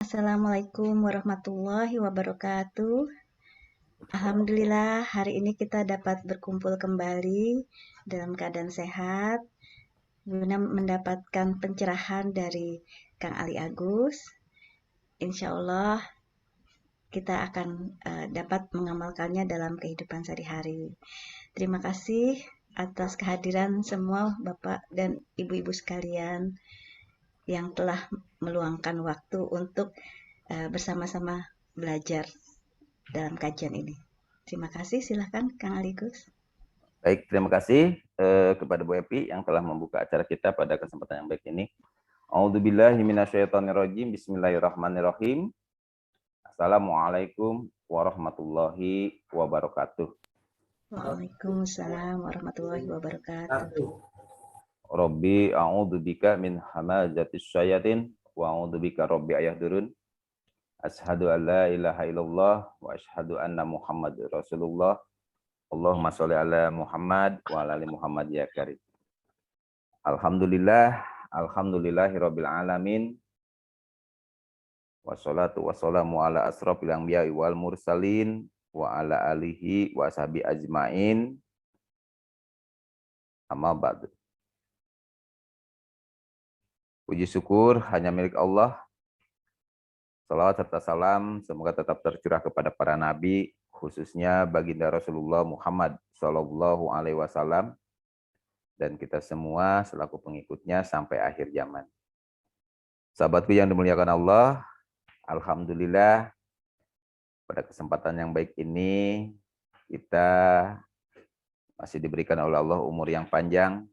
Assalamualaikum warahmatullahi wabarakatuh. Alhamdulillah, hari ini kita dapat berkumpul kembali dalam keadaan sehat, guna mendapatkan pencerahan dari Kang Ali Agus. Insya Allah kita akan dapat mengamalkannya dalam kehidupan sehari-hari. Terima kasih atas kehadiran semua Bapak dan Ibu-Ibu sekalian yang telah meluangkan waktu untuk bersama-sama belajar dalam kajian ini. Terima kasih, silahkan Kang Aligus. Baik, terima kasih kepada Bu Epi yang telah membuka acara kita pada kesempatan yang baik ini. A'udzubillahi minasyaitonirrajim. Bismillahirrahmanirrahim. Assalamualaikum warahmatullahi wabarakatuh. Waalaikumsalam warahmatullahi wabarakatuh. Rabbi a'udzubika min hamazatis syayatin wa a'udzubika rabbi ayahdurun. Asyhadu an la ilaha illallah wa asyhadu anna Muhammadur Rasulullah. Allahumma sholli ala Muhammad wa ala ali Muhammad ya karim. Alhamdulillah, alhamdulillahirabbil alamin. Wassalatu wassalamu ala asrofil anbiya'i wal mursalin wa ala alihi wa sahbi ajmain. Amma ba'du. Puji syukur hanya milik Allah. Salawat serta salam semoga tetap tercurah kepada para nabi, khususnya baginda Rasulullah Muhammad Sallallahu Alaihi Wasallam dan kita semua selaku pengikutnya sampai akhir zaman. Sahabatku yang dimuliakan Allah, alhamdulillah pada kesempatan yang baik ini kita masih diberikan oleh Allah umur yang panjang,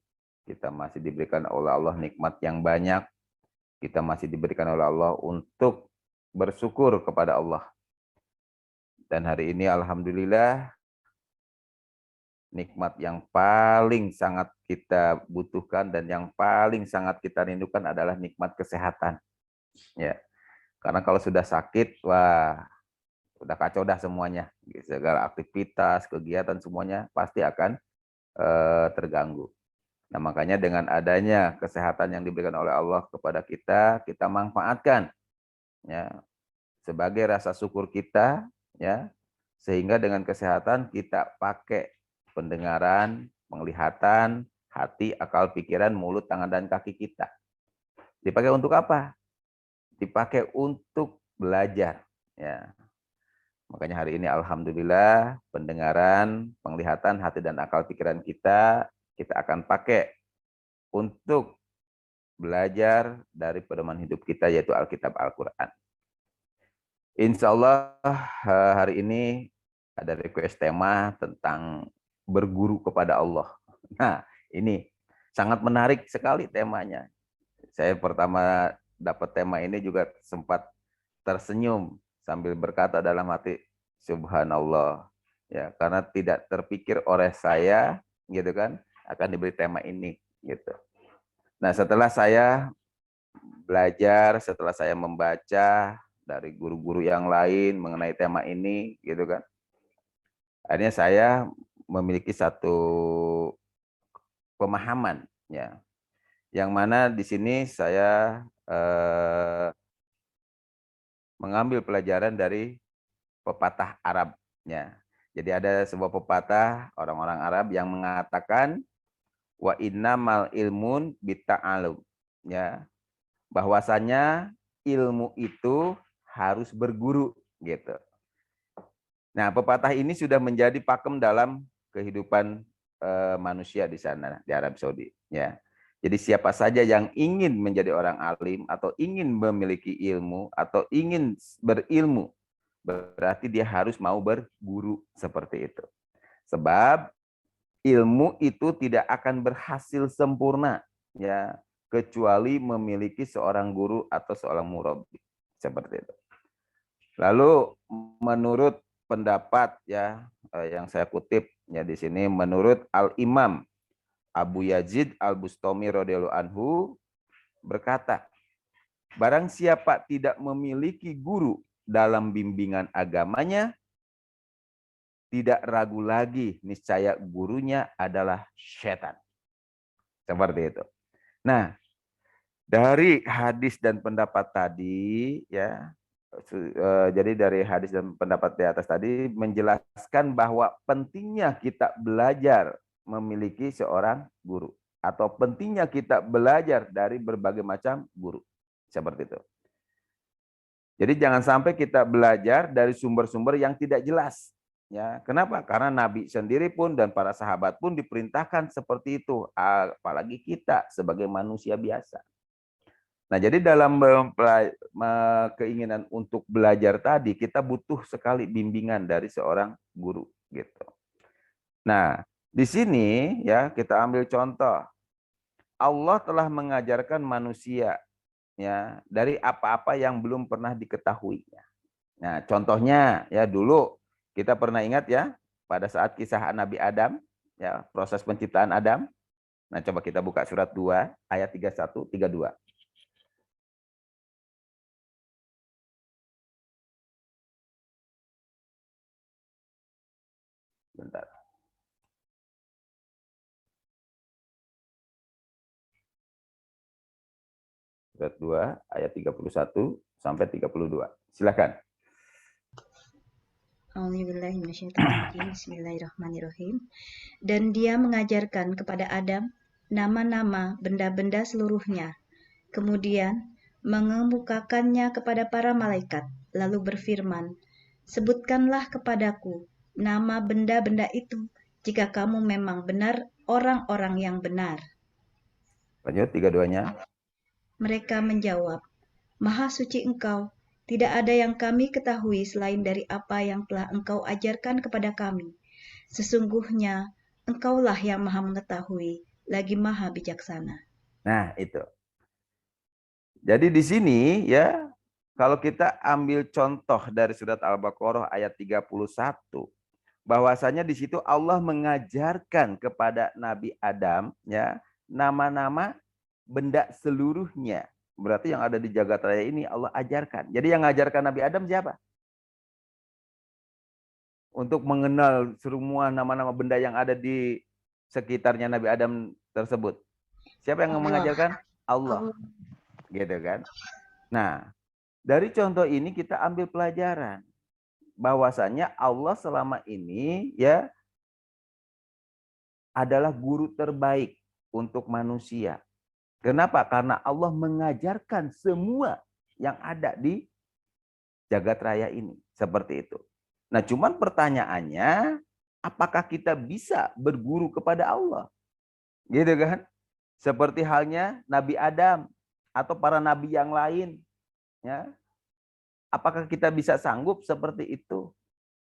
kita masih diberikan oleh Allah nikmat yang banyak, kita masih diberikan oleh Allah untuk bersyukur kepada Allah. Dan hari ini alhamdulillah nikmat yang paling sangat kita butuhkan dan yang paling sangat kita rindukan adalah nikmat kesehatan. Ya. Karena kalau sudah sakit, wah, udah kacau dah semuanya. Segala aktivitas, kegiatan semuanya pasti akan terganggu. Nah, makanya dengan adanya kesehatan yang diberikan oleh Allah kepada kita, kita manfaatkan ya sebagai rasa syukur kita ya, sehingga dengan kesehatan kita pakai pendengaran, penglihatan, hati, akal, pikiran, mulut, tangan dan kaki kita. Dipakai untuk apa? Dipakai untuk belajar ya. Makanya hari ini alhamdulillah pendengaran, penglihatan, hati dan akal pikiran kita akan pakai untuk belajar dari pedoman hidup kita yaitu Alkitab Al-Qur'an. Insya Allah hari ini ada request tema tentang berguru kepada Allah. Nah, ini sangat menarik sekali temanya. Saya pertama dapat tema ini juga sempat tersenyum sambil berkata dalam hati, Subhanallah. Ya, karena tidak terpikir oleh saya, gitu kan, akan diberi tema ini, gitu. Nah, setelah saya belajar, setelah saya membaca dari guru-guru yang lain mengenai tema ini, gitu kan. Akhirnya saya memiliki satu pemahaman, ya, yang mana di sini saya mengambil pelajaran dari pepatah Arabnya. Jadi ada sebuah pepatah orang-orang Arab yang mengatakan wa innamal ilmun bitta'allum, ya, bahwasanya ilmu itu harus berguru gitu. Nah, pepatah ini sudah menjadi pakem dalam kehidupan manusia di sana di Arab Saudi, ya. Jadi siapa saja yang ingin menjadi orang alim atau ingin memiliki ilmu atau ingin berilmu, berarti dia harus mau berguru seperti itu. Sebab ilmu itu tidak akan berhasil sempurna ya kecuali memiliki seorang guru atau seorang murabbi seperti itu. Lalu menurut pendapat ya yang saya kutip ya di sini menurut Al-Imam Abu Yazid Al-Bustami radhiyallahu anhu berkata, barang siapa tidak memiliki guru dalam bimbingan agamanya, tidak ragu lagi niscaya gurunya adalah setan. Seperti itu. Nah, dari hadis dan pendapat tadi ya, Jadi dari hadis dan pendapat di atas tadi menjelaskan bahwa pentingnya kita belajar memiliki seorang guru atau pentingnya kita belajar dari berbagai macam guru. Seperti itu. Jadi jangan sampai kita belajar dari sumber-sumber yang tidak jelas. Ya, kenapa? Karena Nabi sendiri pun dan para sahabat pun diperintahkan seperti itu, apalagi kita sebagai manusia biasa. Nah, jadi dalam keinginan untuk belajar tadi, kita butuh sekali bimbingan dari seorang guru, gitu. Nah, di sini ya kita ambil contoh. Allah telah mengajarkan manusia ya dari apa-apa yang belum pernah diketahuinya. Nah, contohnya ya dulu kita pernah ingat ya pada saat kisah Nabi Adam ya, proses penciptaan Adam. Nah, coba kita buka surat 2 ayat 31 32. Bentar. Surat 2 ayat 31 sampai 32. Silakan. Bismillahirrahmanirrahim. Dan dia mengajarkan kepada Adam nama-nama benda-benda seluruhnya. Kemudian mengemukakannya kepada para malaikat, lalu berfirman, "Sebutkanlah kepadaku nama benda-benda itu, jika kamu memang benar orang-orang yang benar." Lanjut 32-nya. Mereka menjawab, "Maha suci Engkau, tidak ada yang kami ketahui selain dari apa yang telah Engkau ajarkan kepada kami. Sesungguhnya Engkaulah yang maha mengetahui, lagi maha bijaksana." Nah, itu. Jadi di sini ya, kalau kita ambil contoh dari surat Al-Baqarah ayat 31, bahwasanya di situ Allah mengajarkan kepada Nabi Adam ya nama-nama benda seluruhnya. Berarti yang ada di jagat raya ini Allah ajarkan. Jadi yang mengajarkan Nabi Adam siapa? Untuk mengenal semua nama-nama benda yang ada di sekitarnya Nabi Adam tersebut. Siapa yang Allah. mengajarkan? Allah. Gitu kan? Nah, dari contoh ini kita ambil pelajaran bahwasanya Allah selama ini ya adalah guru terbaik untuk manusia. Kenapa? Karena Allah mengajarkan semua yang ada di jagat raya ini. Seperti itu. Nah, cuman pertanyaannya, apakah kita bisa berguru kepada Allah? Gitu kan? Seperti halnya Nabi Adam atau para nabi yang lain. Ya. Apakah kita bisa sanggup seperti itu?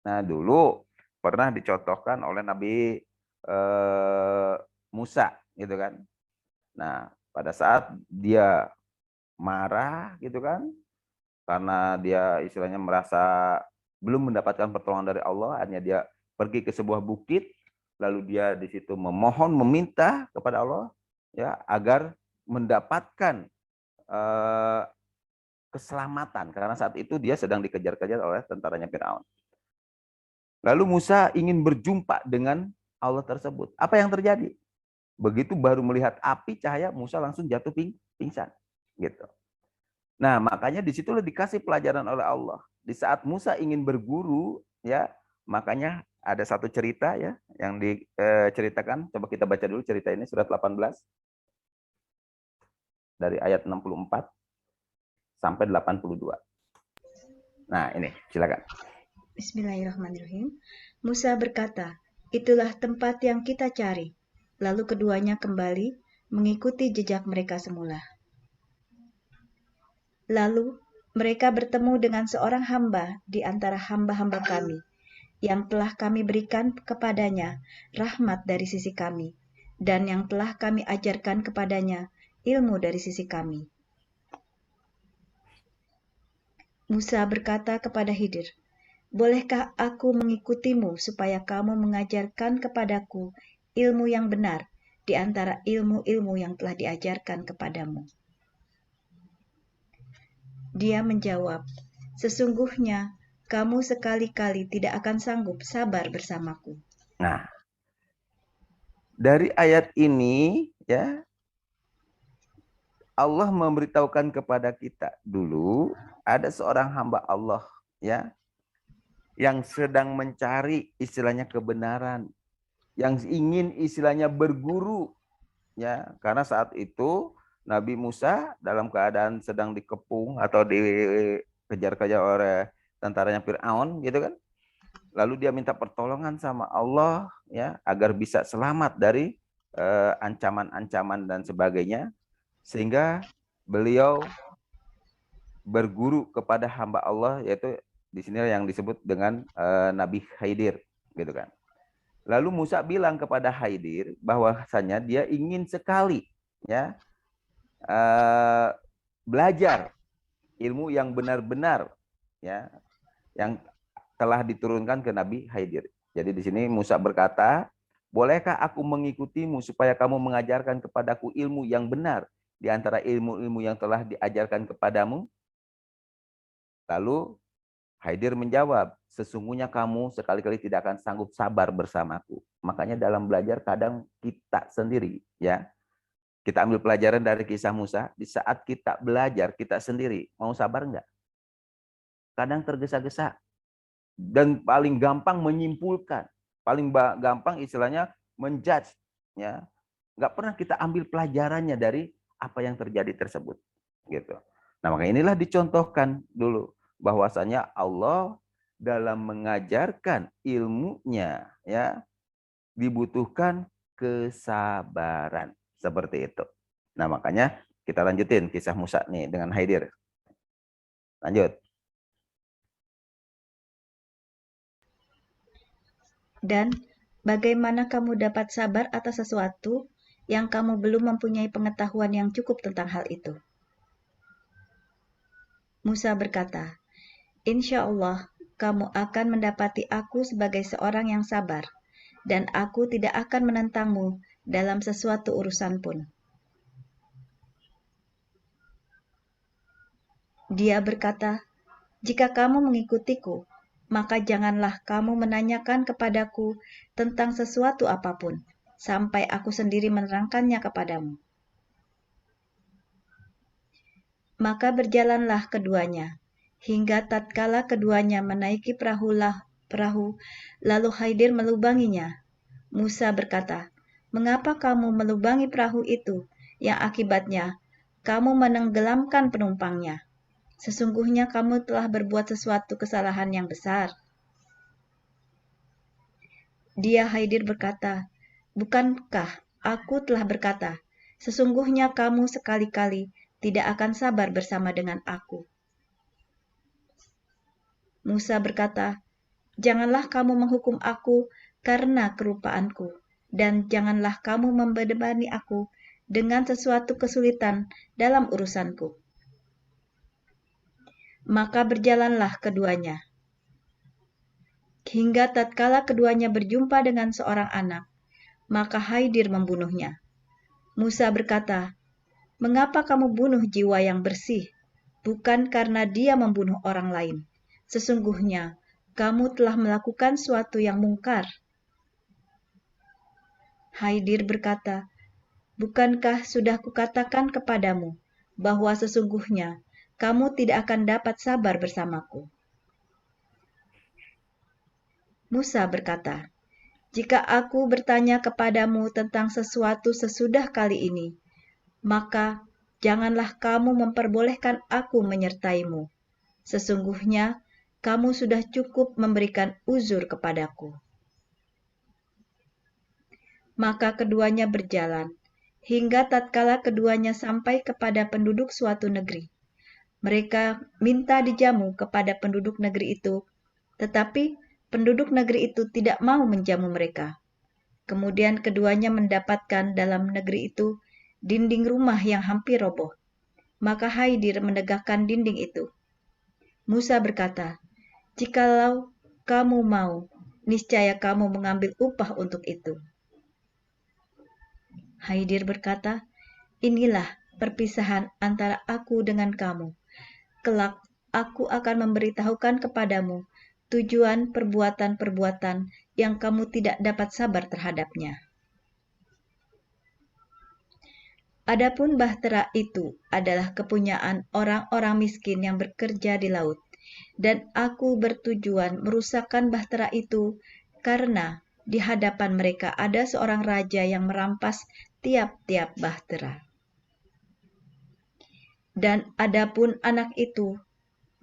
Nah, dulu pernah dicontohkan oleh Nabi Musa, gitu kan. Nah, pada saat dia marah, gitu kan, karena dia istilahnya merasa belum mendapatkan pertolongan dari Allah, akhirnya dia pergi ke sebuah bukit, lalu dia di situ memohon, meminta kepada Allah, ya, agar mendapatkan keselamatan, karena saat itu dia sedang dikejar-kejar oleh tentaranya Firaun. Lalu Musa ingin berjumpa dengan Allah tersebut. Apa yang terjadi? Begitu baru melihat api cahaya, Musa langsung jatuh pingsan. Gitu. Nah, makanya di situlah dikasih pelajaran oleh Allah. Di saat Musa ingin berguru, ya, makanya ada satu cerita ya yang diceritakan. Coba kita baca dulu cerita ini, surat 18 dari ayat 64 sampai 82. Nah, ini silakan. Bismillahirrahmanirrahim. Musa berkata, "Itulah tempat yang kita cari." Lalu keduanya kembali mengikuti jejak mereka semula. Lalu mereka bertemu dengan seorang hamba di antara hamba-hamba kami, yang telah kami berikan kepadanya rahmat dari sisi kami, dan yang telah kami ajarkan kepadanya ilmu dari sisi kami. Musa berkata kepada Khidir, "Bolehkah aku mengikutimu supaya kamu mengajarkan kepadaku ilmu yang benar di antara ilmu-ilmu yang telah diajarkan kepadamu?" Dia menjawab, "Sesungguhnya kamu sekali-kali tidak akan sanggup sabar bersamaku." Nah, dari ayat ini ya Allah memberitahukan kepada kita dulu ada seorang hamba Allah ya yang sedang mencari istilahnya kebenaran, yang ingin istilahnya berguru ya, karena saat itu Nabi Musa dalam keadaan sedang dikepung atau dikejar-kejar oleh tentaranya Firaun gitu kan. Lalu dia minta pertolongan sama Allah ya agar bisa selamat dari ancaman-ancaman dan sebagainya, sehingga beliau berguru kepada hamba Allah, yaitu di sini yang disebut dengan Nabi Khidir gitu kan. Lalu Musa bilang kepada Khidir bahwasanya dia ingin sekali ya belajar ilmu yang benar-benar ya yang telah diturunkan ke Nabi Khidir. Jadi di sini Musa berkata, "Bolehkah aku mengikutimu supaya kamu mengajarkan kepadaku ilmu yang benar di antara ilmu-ilmu yang telah diajarkan kepadamu?" Lalu Khidir menjawab, "Sesungguhnya kamu sekali-kali tidak akan sanggup sabar bersamaku." Makanya dalam belajar kadang kita sendiri ya. Kita ambil pelajaran dari kisah Musa, di saat kita belajar kita sendiri, mau sabar enggak? Kadang tergesa-gesa dan paling gampang menyimpulkan, paling gampang istilahnya menjudge ya. Enggak pernah kita ambil pelajarannya dari apa yang terjadi tersebut gitu. Nah, maka inilah dicontohkan dulu bahwasanya Allah dalam mengajarkan ilmunya ya dibutuhkan kesabaran seperti itu. Nah, makanya kita lanjutin kisah Musa nih dengan Khidir. Lanjut. Dan bagaimana kamu dapat sabar atas sesuatu yang kamu belum mempunyai pengetahuan yang cukup tentang hal itu? Musa berkata, "Insya Allah, kamu akan mendapati aku sebagai seorang yang sabar, dan aku tidak akan menentangmu dalam sesuatu urusan pun." Dia berkata, "Jika kamu mengikutiku, maka janganlah kamu menanyakan kepadaku tentang sesuatu apapun, sampai aku sendiri menerangkannya kepadamu." Maka berjalanlah keduanya, hingga tatkala keduanya menaiki perahu, lalu Khidir melubanginya. Musa berkata, "Mengapa kamu melubangi perahu itu, yang akibatnya kamu menenggelamkan penumpangnya? Sesungguhnya kamu telah berbuat sesuatu kesalahan yang besar." Dia Khidir berkata, "Bukankah aku telah berkata, sesungguhnya kamu sekali-kali tidak akan sabar bersama dengan aku?" Musa berkata, "Janganlah kamu menghukum aku karena kerupaanku, dan janganlah kamu membebani aku dengan sesuatu kesulitan dalam urusanku." Maka berjalanlah keduanya, hingga tatkala keduanya berjumpa dengan seorang anak, maka Khidir membunuhnya. Musa berkata, "Mengapa kamu bunuh jiwa yang bersih? Bukan karena dia membunuh orang lain. Sesungguhnya kamu telah melakukan suatu yang mungkar." Khidir berkata, "Bukankah sudah kukatakan kepadamu bahwa sesungguhnya kamu tidak akan dapat sabar bersamaku?" Musa berkata, "Jika aku bertanya kepadamu tentang sesuatu sesudah kali ini, maka janganlah kamu memperbolehkan aku menyertaimu. Sesungguhnya kamu sudah cukup memberikan uzur kepadaku." Maka keduanya berjalan, hingga tatkala keduanya sampai kepada penduduk suatu negeri. Mereka minta dijamu kepada penduduk negeri itu, tetapi penduduk negeri itu tidak mau menjamu mereka. Kemudian keduanya mendapatkan dalam negeri itu dinding rumah yang hampir roboh. Maka Khidir menegakkan dinding itu. Musa berkata, "Jikalau kamu mau, niscaya kamu mengambil upah untuk itu." Khidir berkata, "Inilah perpisahan antara aku dengan kamu. Kelak aku akan memberitahukan kepadamu tujuan perbuatan-perbuatan yang kamu tidak dapat sabar terhadapnya." Adapun bahtera itu adalah kepunyaan orang-orang miskin yang bekerja di laut, dan aku bertujuan merusakkan bahtera itu karena di hadapan mereka ada seorang raja yang merampas tiap-tiap bahtera. Dan adapun anak itu,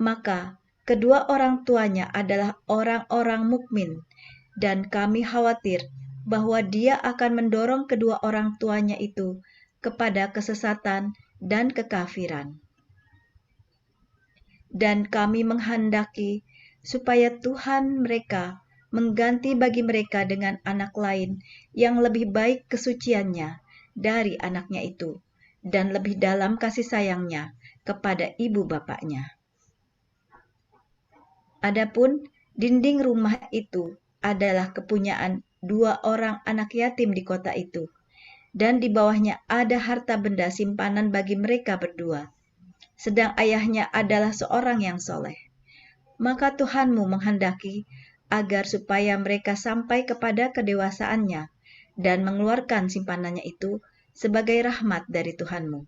maka kedua orang tuanya adalah orang-orang mukmin, dan kami khawatir bahwa dia akan mendorong kedua orang tuanya itu kepada kesesatan dan kekafiran. Dan kami menghendaki supaya Tuhan mereka mengganti bagi mereka dengan anak lain yang lebih baik kesuciannya dari anaknya itu, dan lebih dalam kasih sayangnya kepada ibu bapaknya. Adapun dinding rumah itu adalah kepunyaan 2 orang anak yatim di kota itu, dan di bawahnya ada harta benda simpanan bagi mereka berdua, sedang ayahnya adalah seorang yang soleh. Maka Tuhanmu menghendaki agar supaya mereka sampai kepada kedewasaannya dan mengeluarkan simpanannya itu sebagai rahmat dari Tuhanmu.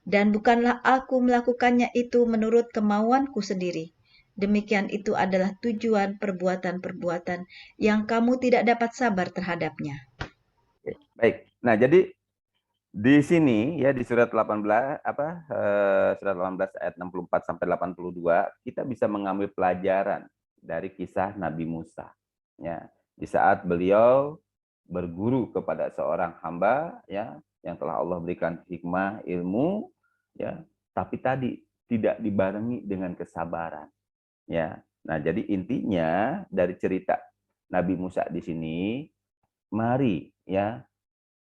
Dan bukanlah aku melakukannya itu menurut kemauanku sendiri. Demikian itu adalah tujuan perbuatan-perbuatan yang kamu tidak dapat sabar terhadapnya. Baik. Nah, jadi di sini ya di surat 18 surat 18 ayat 64 sampai 82 kita bisa mengambil pelajaran dari kisah Nabi Musa. Ya, di saat beliau berguru kepada seorang hamba ya yang telah Allah berikan hikmah, ilmu ya, tapi tadi tidak dibarengi dengan kesabaran. Ya. Nah, jadi intinya dari cerita Nabi Musa di sini, mari ya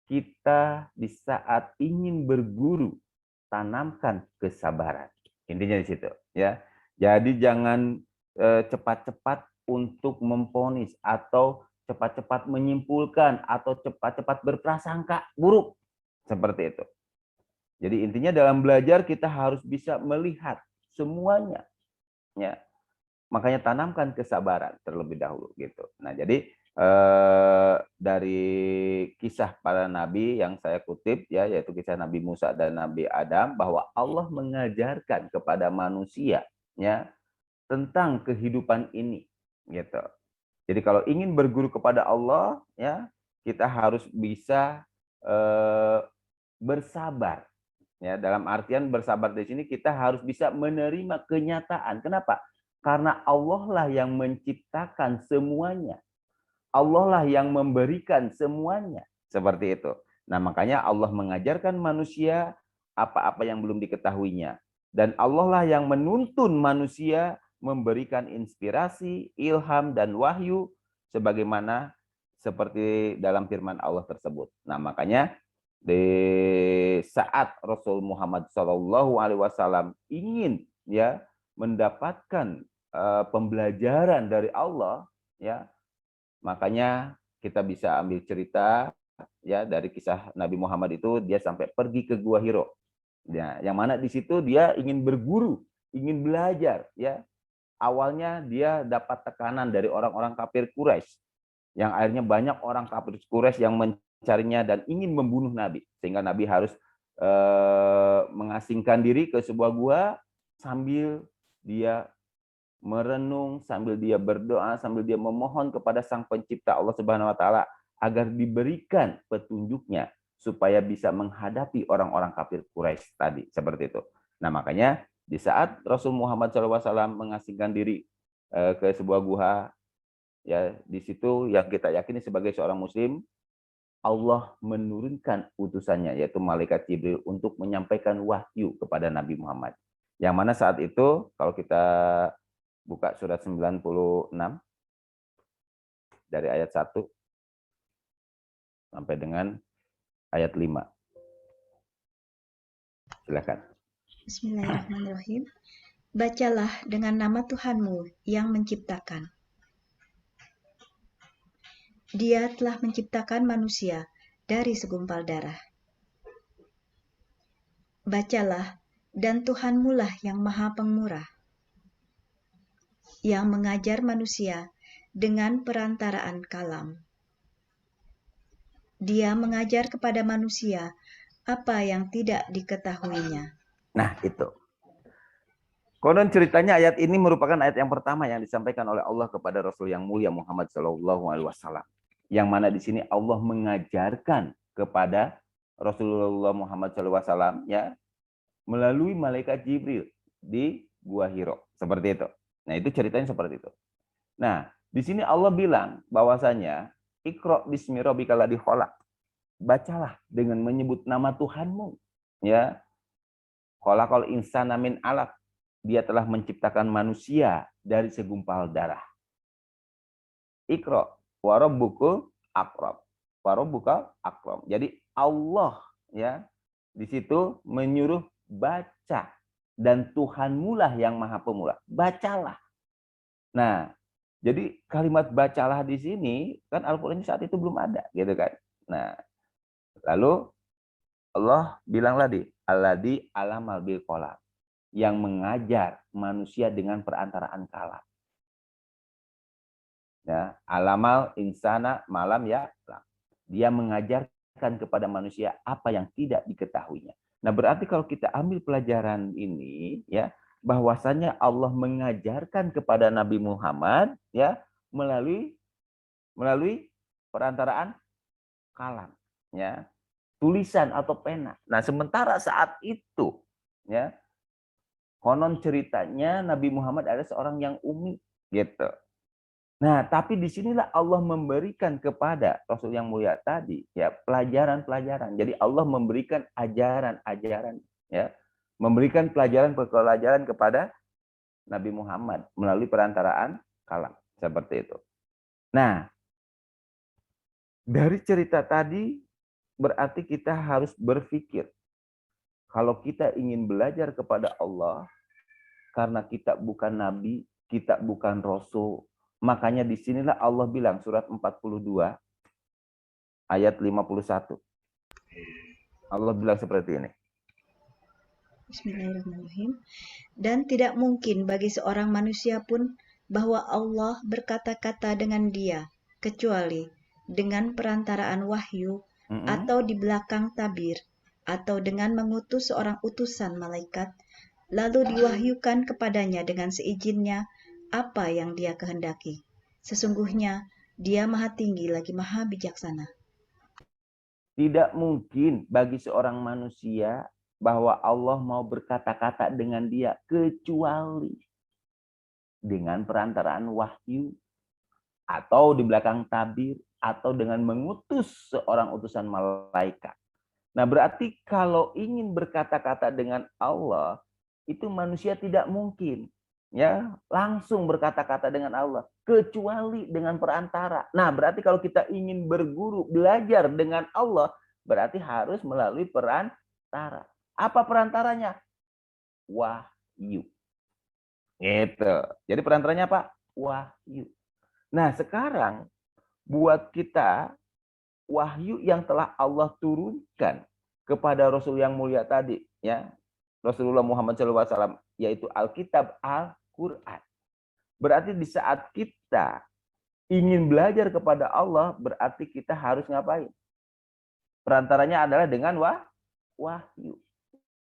kita di saat ingin berguru tanamkan kesabaran. Intinya di situ ya. Jadi jangan cepat-cepat untuk memvonis atau cepat-cepat menyimpulkan atau cepat-cepat berprasangka buruk seperti itu. Jadi intinya dalam belajar kita harus bisa melihat semuanya ya. Makanya tanamkan kesabaran terlebih dahulu gitu. Nah, jadi dari kisah para nabi yang saya kutip ya, yaitu kisah Nabi Musa dan Nabi Adam, bahwa Allah mengajarkan kepada manusia ya tentang kehidupan ini gitu. Jadi kalau ingin berguru kepada Allah ya, kita harus bisa bersabar. Ya, dalam artian bersabar di sini kita harus bisa menerima kenyataan. Kenapa? Karena Allah lah yang menciptakan semuanya. Allah lah yang memberikan semuanya. Seperti itu. Nah, makanya Allah mengajarkan manusia apa-apa yang belum diketahuinya. Dan Allah lah yang menuntun manusia memberikan inspirasi, ilham, dan wahyu sebagaimana seperti dalam firman Allah tersebut. Nah, makanya di saat Rasul Muhammad SAW ingin ya mendapatkan pembelajaran dari Allah ya, makanya kita bisa ambil cerita ya dari kisah Nabi Muhammad itu, dia sampai pergi ke Gua Hiro ya, yang mana di situ dia ingin berguru, ingin belajar ya. Awalnya dia dapat tekanan dari orang-orang kafir Quraisy yang akhirnya banyak orang kafir Quraisy yang mencarinya dan ingin membunuh Nabi, sehingga Nabi harus mengasingkan diri ke sebuah gua sambil dia merenung, sambil dia berdoa, sambil dia memohon kepada Sang Pencipta Allah Subhanahu wa taala agar diberikan petunjuknya supaya bisa menghadapi orang-orang kafir Quraisy tadi, seperti itu. Nah, makanya di saat Rasul Muhammad SAW mengasingkan diri ke sebuah gua ya, di situ yang kita yakini sebagai seorang muslim, Allah menurunkan utusannya yaitu malaikat Jibril untuk menyampaikan wahyu kepada Nabi Muhammad. Yang mana saat itu kalau kita buka surat 96 dari ayat 1 sampai dengan ayat 5. Silakan. Bismillahirrahmanirrahim. Bacalah dengan nama Tuhanmu yang menciptakan. Dia telah menciptakan manusia dari segumpal darah. Bacalah, dan Tuhanmu lah yang maha pemurah, yang mengajar manusia dengan perantaraan kalam. Dia mengajar kepada manusia apa yang tidak diketahuinya. Nah, itu. Konon ceritanya ayat ini merupakan ayat yang pertama yang disampaikan oleh Allah kepada Rasul yang mulia Muhammad SAW. Yang mana di sini Allah mengajarkan kepada Rasulullah Muhammad SAW ya melalui malaikat Jibril di Gua Hiro. Seperti itu. Nah, itu ceritanya seperti itu. Nah, di sini Allah bilang bahwasanya Iqra bismi rabbikal ladzi khalaq. Bacalah dengan menyebut nama Tuhanmu. Ya. Khalaqal insana min 'alaq. Dia telah menciptakan manusia dari segumpal darah. Iqra wa rabbukal akram. Wa rabbukal akram. Jadi Allah ya di situ menyuruh baca dan Tuhanmu lah yang Maha Pemurah. Bacalah. Nah, jadi kalimat bacalah di sini kan Al-Qur'an saat itu belum ada gitu kan. Nah, lalu Allah bilang lagi, alladzi alamal bil qalam, yang mengajar manusia dengan perantaraan kalam. Ya, alamal insana malam ya. Dia mengajarkan kepada manusia apa yang tidak diketahuinya. Nah, berarti kalau kita ambil pelajaran ini ya, bahwasanya Allah mengajarkan kepada Nabi Muhammad ya melalui perantaraan kalam ya, tulisan atau pena. Nah, sementara saat itu ya konon ceritanya Nabi Muhammad adalah seorang yang umi gitu. Nah, tapi disinilah Allah memberikan kepada Rasul yang mulia tadi ya pelajaran-pelajaran. Jadi Allah memberikan ajaran-ajaran ya, memberikan pelajaran-pelajaran kepada Nabi Muhammad melalui perantaraan kalam seperti itu. Nah, dari cerita tadi berarti kita harus berpikir kalau kita ingin belajar kepada Allah karena kita bukan nabi, kita bukan rasul. Makanya disinilah Allah bilang surat 42 ayat 51. Allah bilang seperti ini. Bismillahirrahmanirrahim. Dan tidak mungkin bagi seorang manusia pun bahwa Allah berkata-kata dengan dia, kecuali dengan perantaraan wahyu, atau di belakang tabir, atau dengan mengutus seorang utusan malaikat, lalu diwahyukan kepadanya dengan seizinnya apa yang dia kehendaki. Sesungguhnya dia maha tinggi lagi maha bijaksana. Tidak mungkin bagi seorang manusia bahwa Allah mau berkata-kata dengan dia kecuali dengan perantaraan wahyu atau di belakang tabir atau dengan mengutus seorang utusan malaikat. Nah, berarti kalau ingin berkata-kata dengan Allah, itu manusia tidak mungkin ya langsung berkata-kata dengan Allah kecuali dengan perantara. Nah, berarti kalau kita ingin berguru, belajar dengan Allah, berarti harus melalui perantara. Apa perantaranya? Wahyu. Gitu. Jadi perantaranya apa? Wahyu. Nah, sekarang buat kita wahyu yang telah Allah turunkan kepada Rasul yang mulia tadi, ya Rasulullah Muhammad SAW, yaitu Alkitab, Al-Quran. Berarti di saat kita ingin belajar kepada Allah, berarti kita harus ngapain? Perantaranya adalah dengan wahyu.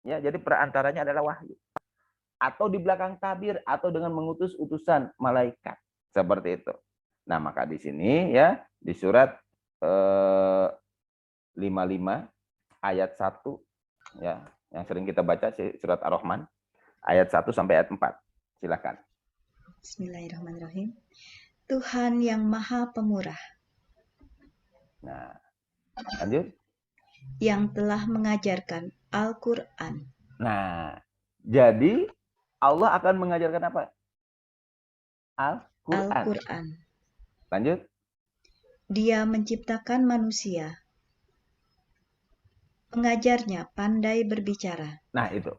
Ya, jadi perantaranya adalah wahyu. Atau di belakang tabir, atau dengan mengutus utusan malaikat. Seperti itu. Nah, maka di sini ya di surat 55 ayat 1 ya, yang sering kita baca surat Ar-Rahman ayat 1 sampai ayat 4. Silakan. Bismillahirrahmanirrahim. Tuhan yang Maha Pemurah. Nah, lanjut. Yang telah mengajarkan Al-Quran. Nah, jadi Allah akan mengajarkan apa? Al-Quran. Al-Quran. Lanjut. Dia menciptakan manusia. Pengajarnya pandai berbicara. Nah, itu.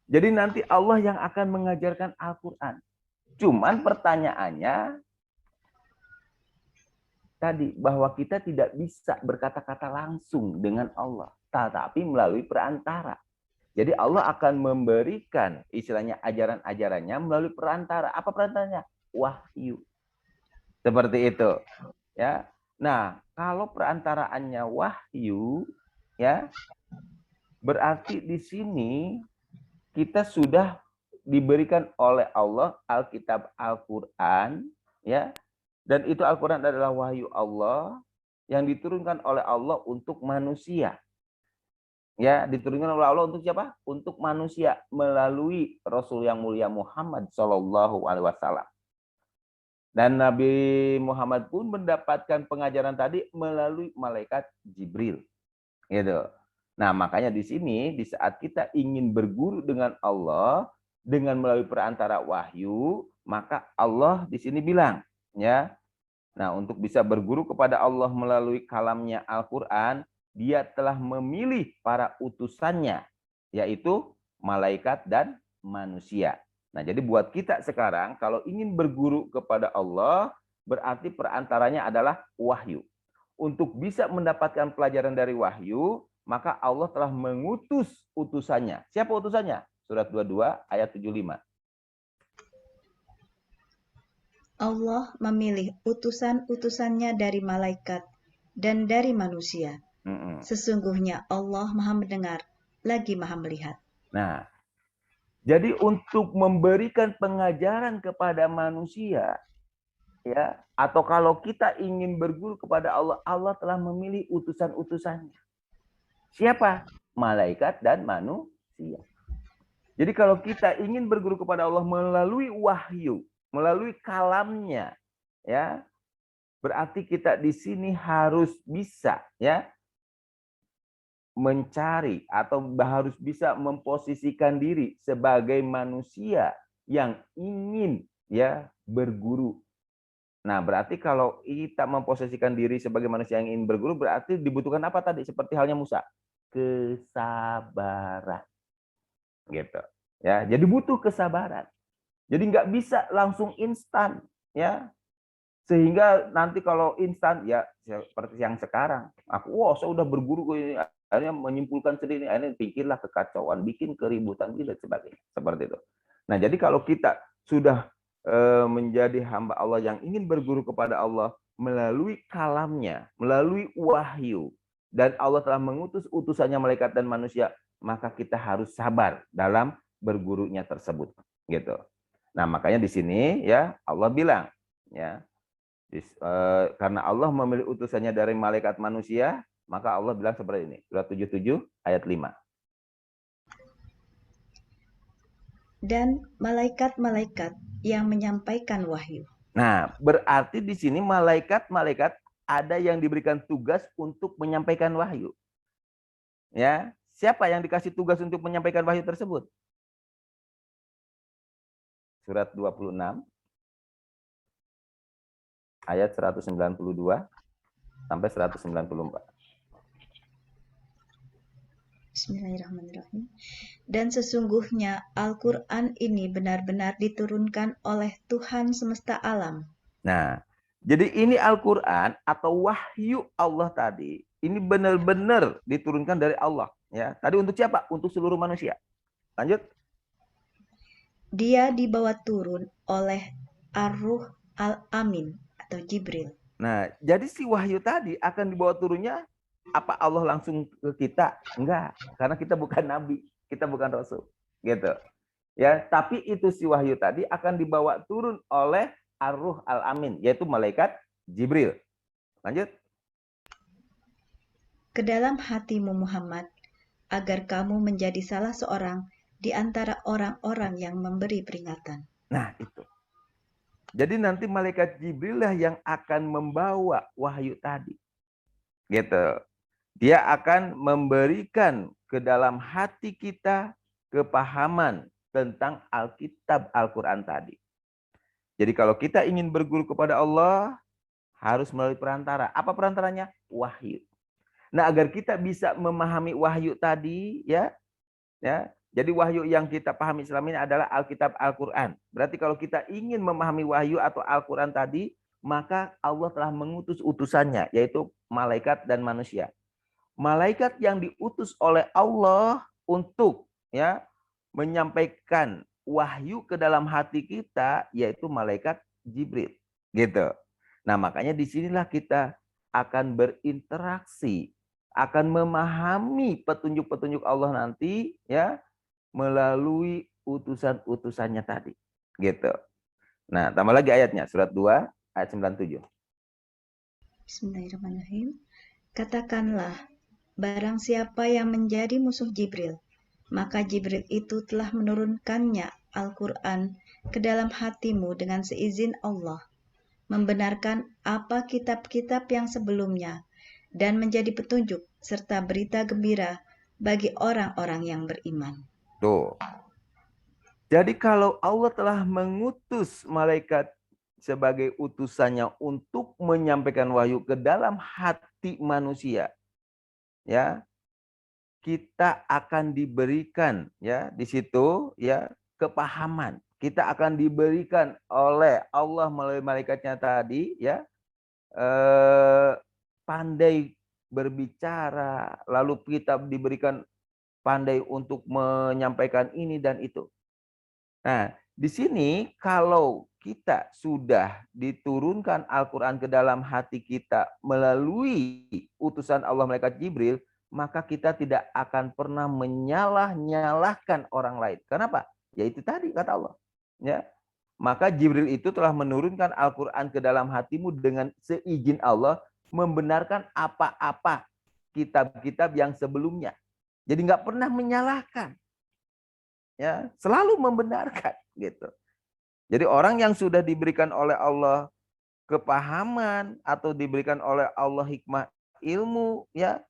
Jadi nanti Allah yang akan mengajarkan Al-Quran. Cuman pertanyaannya tadi bahwa kita tidak bisa berkata-kata langsung dengan Allah, tetapi melalui perantara. Jadi Allah akan memberikan istilahnya ajaran-ajarannya melalui perantara. Apa perantaranya? Wahyu. Seperti itu, ya. Nah, kalau perantaraannya wahyu, ya, Berarti di sini kita sudah diberikan oleh Allah Alkitab Al-Qur'an, ya. Dan itu Al-Qur'an adalah wahyu Allah yang diturunkan oleh Allah untuk manusia. Ya, diturunkan oleh Allah untuk siapa? Untuk manusia melalui Rasul yang mulia Muhammad Shallallahu alaihi wasallam. Dan Nabi Muhammad pun mendapatkan pengajaran tadi melalui malaikat Jibril. Gitu. Nah, makanya di sini di saat kita ingin berguru dengan Allah dengan melalui perantara wahyu, maka Allah di sini bilang, ya. Nah, untuk bisa berguru kepada Allah melalui kalamnya Al-Qur'an, Dia telah memilih para utusannya, yaitu malaikat dan manusia. Nah, jadi buat kita sekarang kalau ingin berguru kepada Allah, berarti perantaranya adalah wahyu. Untuk bisa mendapatkan pelajaran dari wahyu, maka Allah telah mengutus utusannya. Siapa utusannya? Surat 22 ayat 75. Allah memilih utusan-utusannya dari malaikat dan dari manusia. Sesungguhnya Allah Maha Mendengar, lagi Maha Melihat. Nah, jadi untuk memberikan pengajaran kepada manusia, ya, atau kalau kita ingin berguru kepada Allah, Allah telah memilih utusan-utusannya. Siapa? Malaikat dan manusia. Jadi kalau kita ingin berguru kepada Allah melalui wahyu, melalui kalamnya, ya, berarti kita di sini harus bisa, ya, mencari atau harus bisa memposisikan diri sebagai manusia yang ingin, ya, berguru. Nah, berarti kalau kita memposisikan diri sebagai manusia yang ingin berguru, berarti dibutuhkan apa tadi? Seperti halnya Musa, kesabaran, gitu. Ya, jadi butuh kesabaran. Jadi nggak bisa langsung instan, ya. Sehingga nanti kalau instan, ya seperti yang sekarang, aku, saya udah berguru, akhirnya menyimpulkan sendiri, akhirnya bikinlah kekacauan, bikin keributan, dan sebagainya. Seperti itu. Nah, jadi kalau kita sudah menjadi hamba Allah yang ingin berguru kepada Allah melalui kalamnya, melalui wahyu, dan Allah telah mengutus utusannya malaikat dan manusia, maka kita harus sabar dalam bergurunya tersebut, gitu. Nah, makanya di sini, ya, Allah bilang, ya, karena Allah memilih utusannya dari malaikat manusia, maka Allah bilang seperti ini. Surat 77 ayat 5. Dan malaikat-malaikat yang menyampaikan wahyu. Nah, berarti di sini malaikat-malaikat ada yang diberikan tugas untuk menyampaikan wahyu. Ya, siapa yang dikasih tugas untuk menyampaikan wahyu tersebut? Surat 26 ayat 192 sampai 194. Bismillahirrahmanirrahim. Dan sesungguhnya Al-Quran ini benar-benar diturunkan oleh Tuhan semesta alam. Nah, jadi ini Al-Quran atau wahyu Allah tadi, ini benar-benar diturunkan dari Allah. Ya, tadi untuk siapa? Untuk seluruh manusia. Lanjut. Dia dibawa turun oleh Ar-Ruh Al-Amin atau Jibril. Nah, jadi si wahyu tadi akan dibawa turunnya, apa Allah langsung ke kita? Enggak, karena kita bukan nabi, kita bukan rasul, gitu. Ya, tapi itu si wahyu tadi akan dibawa turun oleh Ar-Ruh Al-Amin, yaitu malaikat Jibril. Lanjut. Ke dalam hatimu Muhammad, agar kamu menjadi salah seorang di antara orang-orang yang memberi peringatan. Nah, itu. Jadi nanti malaikat Jibril lah yang akan membawa wahyu tadi. Gitu. Dia akan memberikan ke dalam hati kita kepahaman tentang Alkitab Al-Quran tadi. Jadi kalau kita ingin berguru kepada Allah, harus melalui perantara. Apa perantaranya? Wahyu. Nah, agar kita bisa memahami wahyu tadi, ya, jadi wahyu yang kita pahami selama ini adalah Alkitab Al-Quran. Berarti kalau kita ingin memahami wahyu atau Al-Quran tadi, maka Allah telah mengutus utusannya, yaitu malaikat dan manusia. Malaikat yang diutus oleh Allah untuk, ya, menyampaikan wahyu ke dalam hati kita, yaitu malaikat Jibril, gitu. Nah, makanya disinilah kita akan berinteraksi akan memahami petunjuk-petunjuk Allah nanti ya melalui utusan-utusannya tadi. Gitu. Nah, tambah lagi ayatnya, surat 2 ayat 97. Bismillahirrahmanirrahim. Katakanlah, barang siapa yang menjadi musuh Jibril, maka Jibril itu telah menurunkannya Al-Quran ke dalam hatimu dengan seizin Allah, membenarkan apa kitab-kitab yang sebelumnya, dan menjadi petunjuk serta berita gembira bagi orang-orang yang beriman. Tuh. Jadi kalau Allah telah mengutus malaikat sebagai utusannya untuk menyampaikan wahyu ke dalam hati manusia, ya, kita akan diberikan ya di situ ya kepahaman. Kita akan diberikan oleh Allah melalui malaikatnya tadi ya pandai berbicara, lalu kita diberikan pandai untuk menyampaikan ini dan itu. Nah, di sini kalau kita sudah diturunkan Al-Quran ke dalam hati kita melalui utusan Allah malaikat Jibril, maka kita tidak akan pernah menyalah-nyalahkan orang lain. Kenapa? Ya itu tadi kata Allah. Ya. Maka Jibril itu telah menurunkan Al-Quran ke dalam hatimu dengan seizin Allah, membenarkan apa-apa kitab-kitab yang sebelumnya. Jadi nggak pernah menyalahkan. Ya, selalu membenarkan gitu. Jadi orang yang sudah diberikan oleh Allah kepahaman atau diberikan oleh Allah hikmah ilmu ya.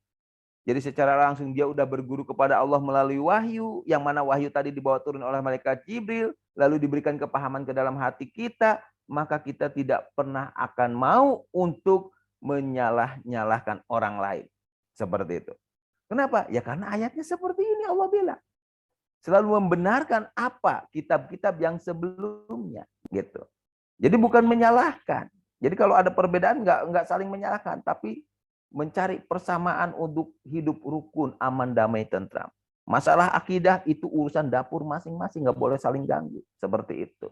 Jadi secara langsung dia udah berguru kepada Allah melalui wahyu, yang mana wahyu tadi dibawa turun oleh malaikat Jibril, lalu diberikan kepahaman ke dalam hati kita, maka kita tidak pernah akan mau untuk menyalah-nyalahkan orang lain. Seperti itu. Kenapa? Ya karena ayatnya seperti ini Allah bilang. Selalu membenarkan apa kitab-kitab yang sebelumnya gitu. Jadi bukan menyalahkan. Jadi kalau ada perbedaan nggak saling menyalahkan, tapi mencari persamaan untuk hidup rukun, aman, damai, tentram. Masalah akidah itu urusan dapur masing-masing, nggak boleh saling ganggu. Seperti itu.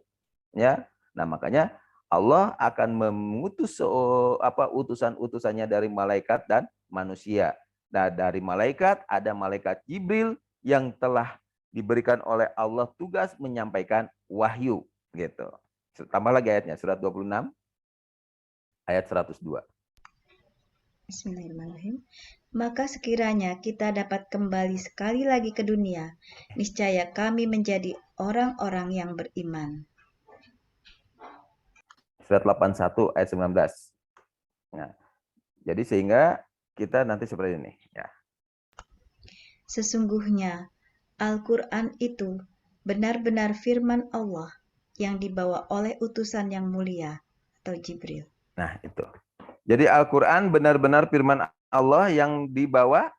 Ya. Nah, makanya Allah akan mengutus utusan-utusannya dari malaikat dan manusia. Nah, dari malaikat ada malaikat Jibril yang telah diberikan oleh Allah tugas menyampaikan wahyu gitu. Tambah lagi ayatnya surat 26 ayat 102. Bismillahirrahmanirrahim. Maka sekiranya kita dapat kembali sekali lagi ke dunia, niscaya kami menjadi orang-orang yang beriman. Surat 81 ayat 19. Nah, jadi sehingga kita nanti seperti ini ya. Sesungguhnya Al-Quran itu benar-benar firman Allah yang dibawa oleh utusan yang mulia atau Jibril. Nah, itu. Jadi Al-Quran benar-benar firman Allah yang dibawa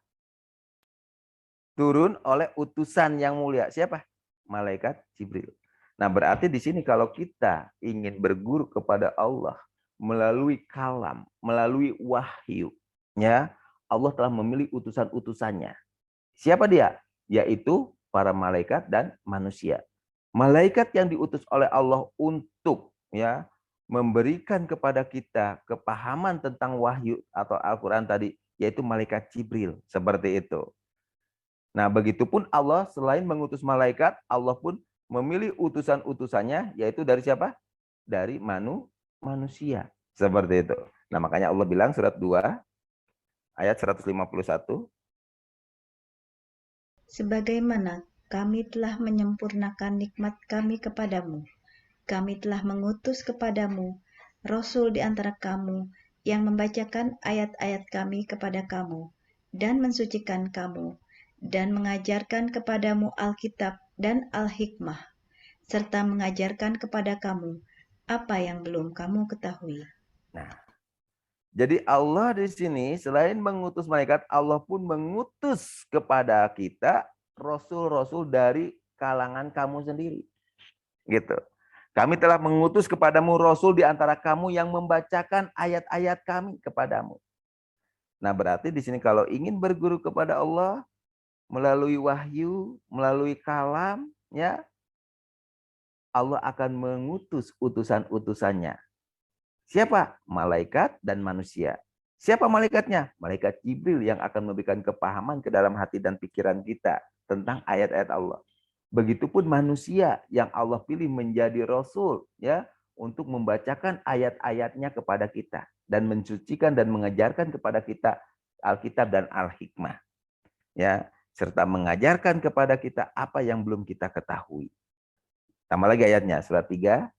turun oleh utusan yang mulia. Siapa? Malaikat Jibril. Nah, berarti di sini kalau kita ingin berguru kepada Allah melalui kalam, melalui wahyu, ya, Allah telah memilih utusan-utusannya. Siapa dia? Yaitu para malaikat dan manusia. Malaikat yang diutus oleh Allah untuk ya memberikan kepada kita kepahaman tentang wahyu atau Al-Quran tadi, yaitu malaikat Jibril. Seperti itu. Nah, begitupun Allah selain mengutus malaikat, Allah pun memilih utusan-utusannya, yaitu dari siapa? Dari manusia. Seperti itu. Nah, makanya Allah bilang surat 2 ayat 151. Sebagaimana kami telah menyempurnakan nikmat kami kepadamu, kami telah mengutus kepadamu Rasul di antara kamu yang membacakan ayat-ayat kami kepada kamu dan mensucikan kamu dan mengajarkan kepadamu Alkitab dan Al-Hikmah, serta mengajarkan kepada kamu apa yang belum kamu ketahui. Nah, jadi Allah di sini selain mengutus malaikat, Allah pun mengutus kepada kita rasul-rasul dari kalangan kamu sendiri. Gitu. Kami telah mengutus kepadamu rasul di antara kamu yang membacakan ayat-ayat kami kepadamu. Nah, berarti di sini kalau ingin berguru kepada Allah melalui wahyu, melalui kalam, ya, Allah akan mengutus utusan-utusannya. Siapa? Malaikat dan manusia. Siapa malaikatnya? Malaikat Jibril yang akan memberikan kepahaman ke dalam hati dan pikiran kita tentang ayat-ayat Allah. Begitupun manusia yang Allah pilih menjadi rasul, ya, untuk membacakan ayat-ayatnya kepada kita dan mensucikan dan mengajarkan kepada kita Alkitab dan Al-Hikmah, ya, serta mengajarkan kepada kita apa yang belum kita ketahui. Tambah lagi ayatnya, surat 3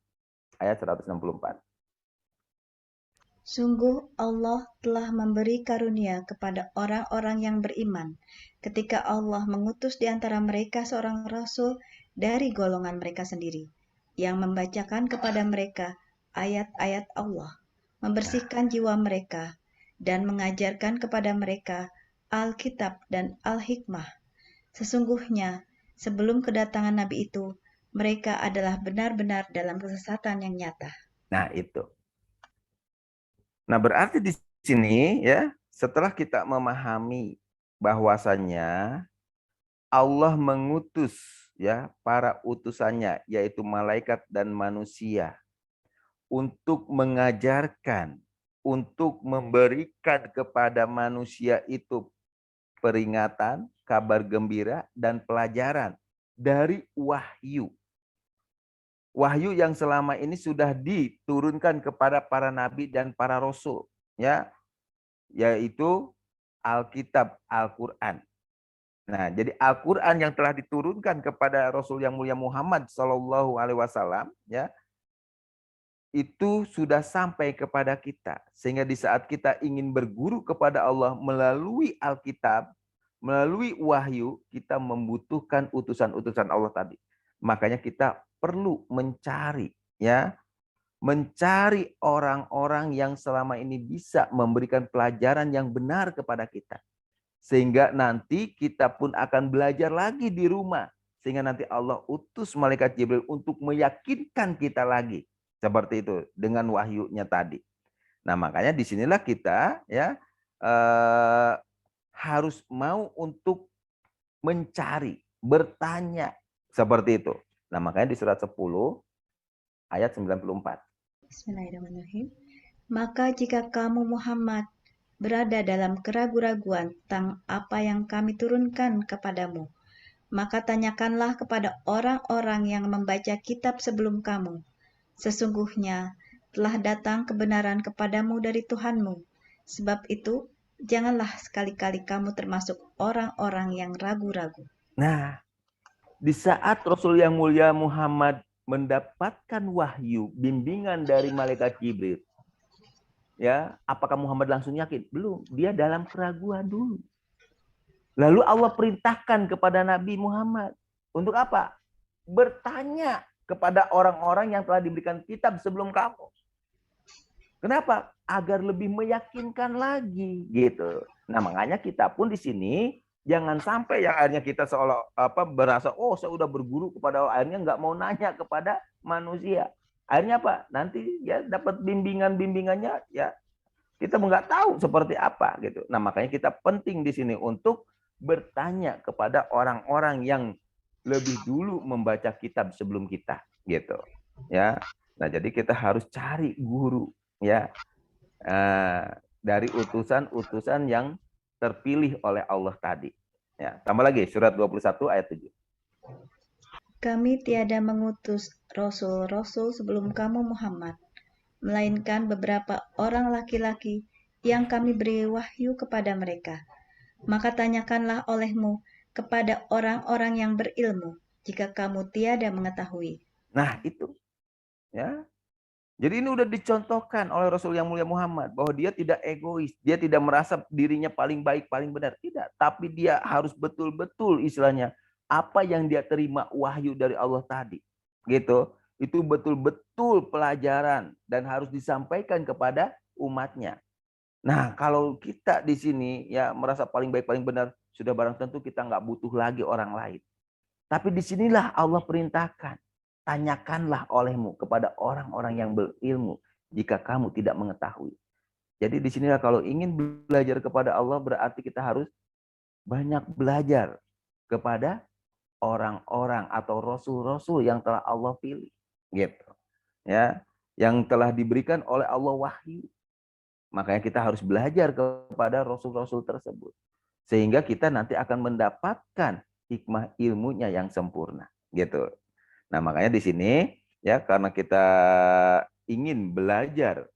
ayat 164. Sungguh Allah telah memberi karunia kepada orang-orang yang beriman ketika Allah mengutus di antara mereka seorang rasul dari golongan mereka sendiri, yang membacakan kepada mereka ayat-ayat Allah, membersihkan jiwa mereka, dan mengajarkan kepada mereka Alkitab dan Al-Hikmah. Sesungguhnya, sebelum kedatangan Nabi itu, mereka adalah benar-benar dalam kesesatan yang nyata. Nah, itu. Nah, berarti di sini, ya, setelah kita memahami bahwasannya Allah mengutus, ya, para utusannya, yaitu malaikat dan manusia, untuk mengajarkan, untuk memberikan kepada manusia itu peringatan, kabar gembira, dan pelajaran dari wahyu. Wahyu yang selama ini sudah diturunkan kepada para nabi dan para rasul, ya, yaitu Alkitab, Al-Quran. Nah, jadi Al-Quran yang telah diturunkan kepada Rasul yang mulia Muhammad Sallallahu Alaihi Wasallam, ya, itu sudah sampai kepada kita. Sehingga di saat kita ingin berguru kepada Allah melalui Alkitab, melalui wahyu, kita membutuhkan utusan-utusan Allah tadi. Makanya kita perlu mencari, ya, mencari orang-orang yang selama ini bisa memberikan pelajaran yang benar kepada kita. Sehingga nanti kita pun akan belajar lagi di rumah. Sehingga nanti Allah utus malaikat Jibril untuk meyakinkan kita lagi. Seperti itu dengan wahyunya tadi. Nah, makanya disinilah kita, ya, harus mau untuk mencari, bertanya seperti itu. Nah, makanya di surat 10 ayat 94. Bismillahirrahmanirrahim. Maka jika kamu Muhammad berada dalam keraguan-raguan tentang apa yang kami turunkan kepadamu, maka tanyakanlah kepada orang-orang yang membaca kitab sebelum kamu. Sesungguhnya telah datang kebenaran kepadamu dari Tuhanmu. Sebab itu, janganlah sekali-kali kamu termasuk orang-orang yang ragu-ragu. Nah, di saat Rasul yang mulia Muhammad mendapatkan wahyu, bimbingan dari malaikat Jibril, ya, apakah Muhammad langsung yakin? Belum, dia dalam keraguan dulu. Lalu Allah perintahkan kepada Nabi Muhammad untuk apa? Bertanya kepada orang-orang yang telah diberikan kitab sebelum kamu. Kenapa? Agar lebih meyakinkan lagi, gitu. Nah, makanya kita pun di sini jangan sampai yang akhirnya kita seolah berasa, oh, saya udah berguru kepada Allah, akhirnya nggak mau nanya kepada manusia. Akhirnya apa? Nanti ya dapat bimbingannya, ya kita nggak tahu seperti apa, gitu. Nah, makanya kita penting di sini untuk bertanya kepada orang-orang yang lebih dulu membaca kitab sebelum kita, gitu, ya. Nah, jadi kita harus cari guru, ya, dari utusan-utusan yang terpilih oleh Allah tadi, ya. Tambah lagi surat 21 ayat 7. Kami tiada mengutus rasul-rasul sebelum kamu Muhammad, melainkan beberapa orang laki-laki yang kami beri wahyu kepada mereka. Maka tanyakanlah olehmu kepada orang-orang yang berilmu, jika kamu tiada mengetahui. Nah, itu, ya. Jadi ini udah dicontohkan oleh Rasul yang mulia Muhammad bahwa dia tidak egois, dia tidak merasa dirinya paling baik, paling benar, tidak. Tapi dia harus betul-betul istilahnya apa yang dia terima wahyu dari Allah tadi, gitu. Itu betul-betul pelajaran dan harus disampaikan kepada umatnya. Nah, kalau kita di sini ya merasa paling baik, paling benar, sudah barang tentu kita nggak butuh lagi orang lain. Tapi disinilah Allah perintahkan, tanyakanlah olehmu kepada orang-orang yang berilmu jika kamu tidak mengetahui. Jadi disinilah kalau ingin belajar kepada Allah berarti kita harus banyak belajar kepada orang-orang atau rasul-rasul yang telah Allah pilih, gitu. Ya, yang telah diberikan oleh Allah wahyu. Makanya kita harus belajar kepada rasul-rasul tersebut. Sehingga kita nanti akan mendapatkan hikmah ilmunya yang sempurna. Gitu. Nah, makanya di sini ya karena kita ingin belajar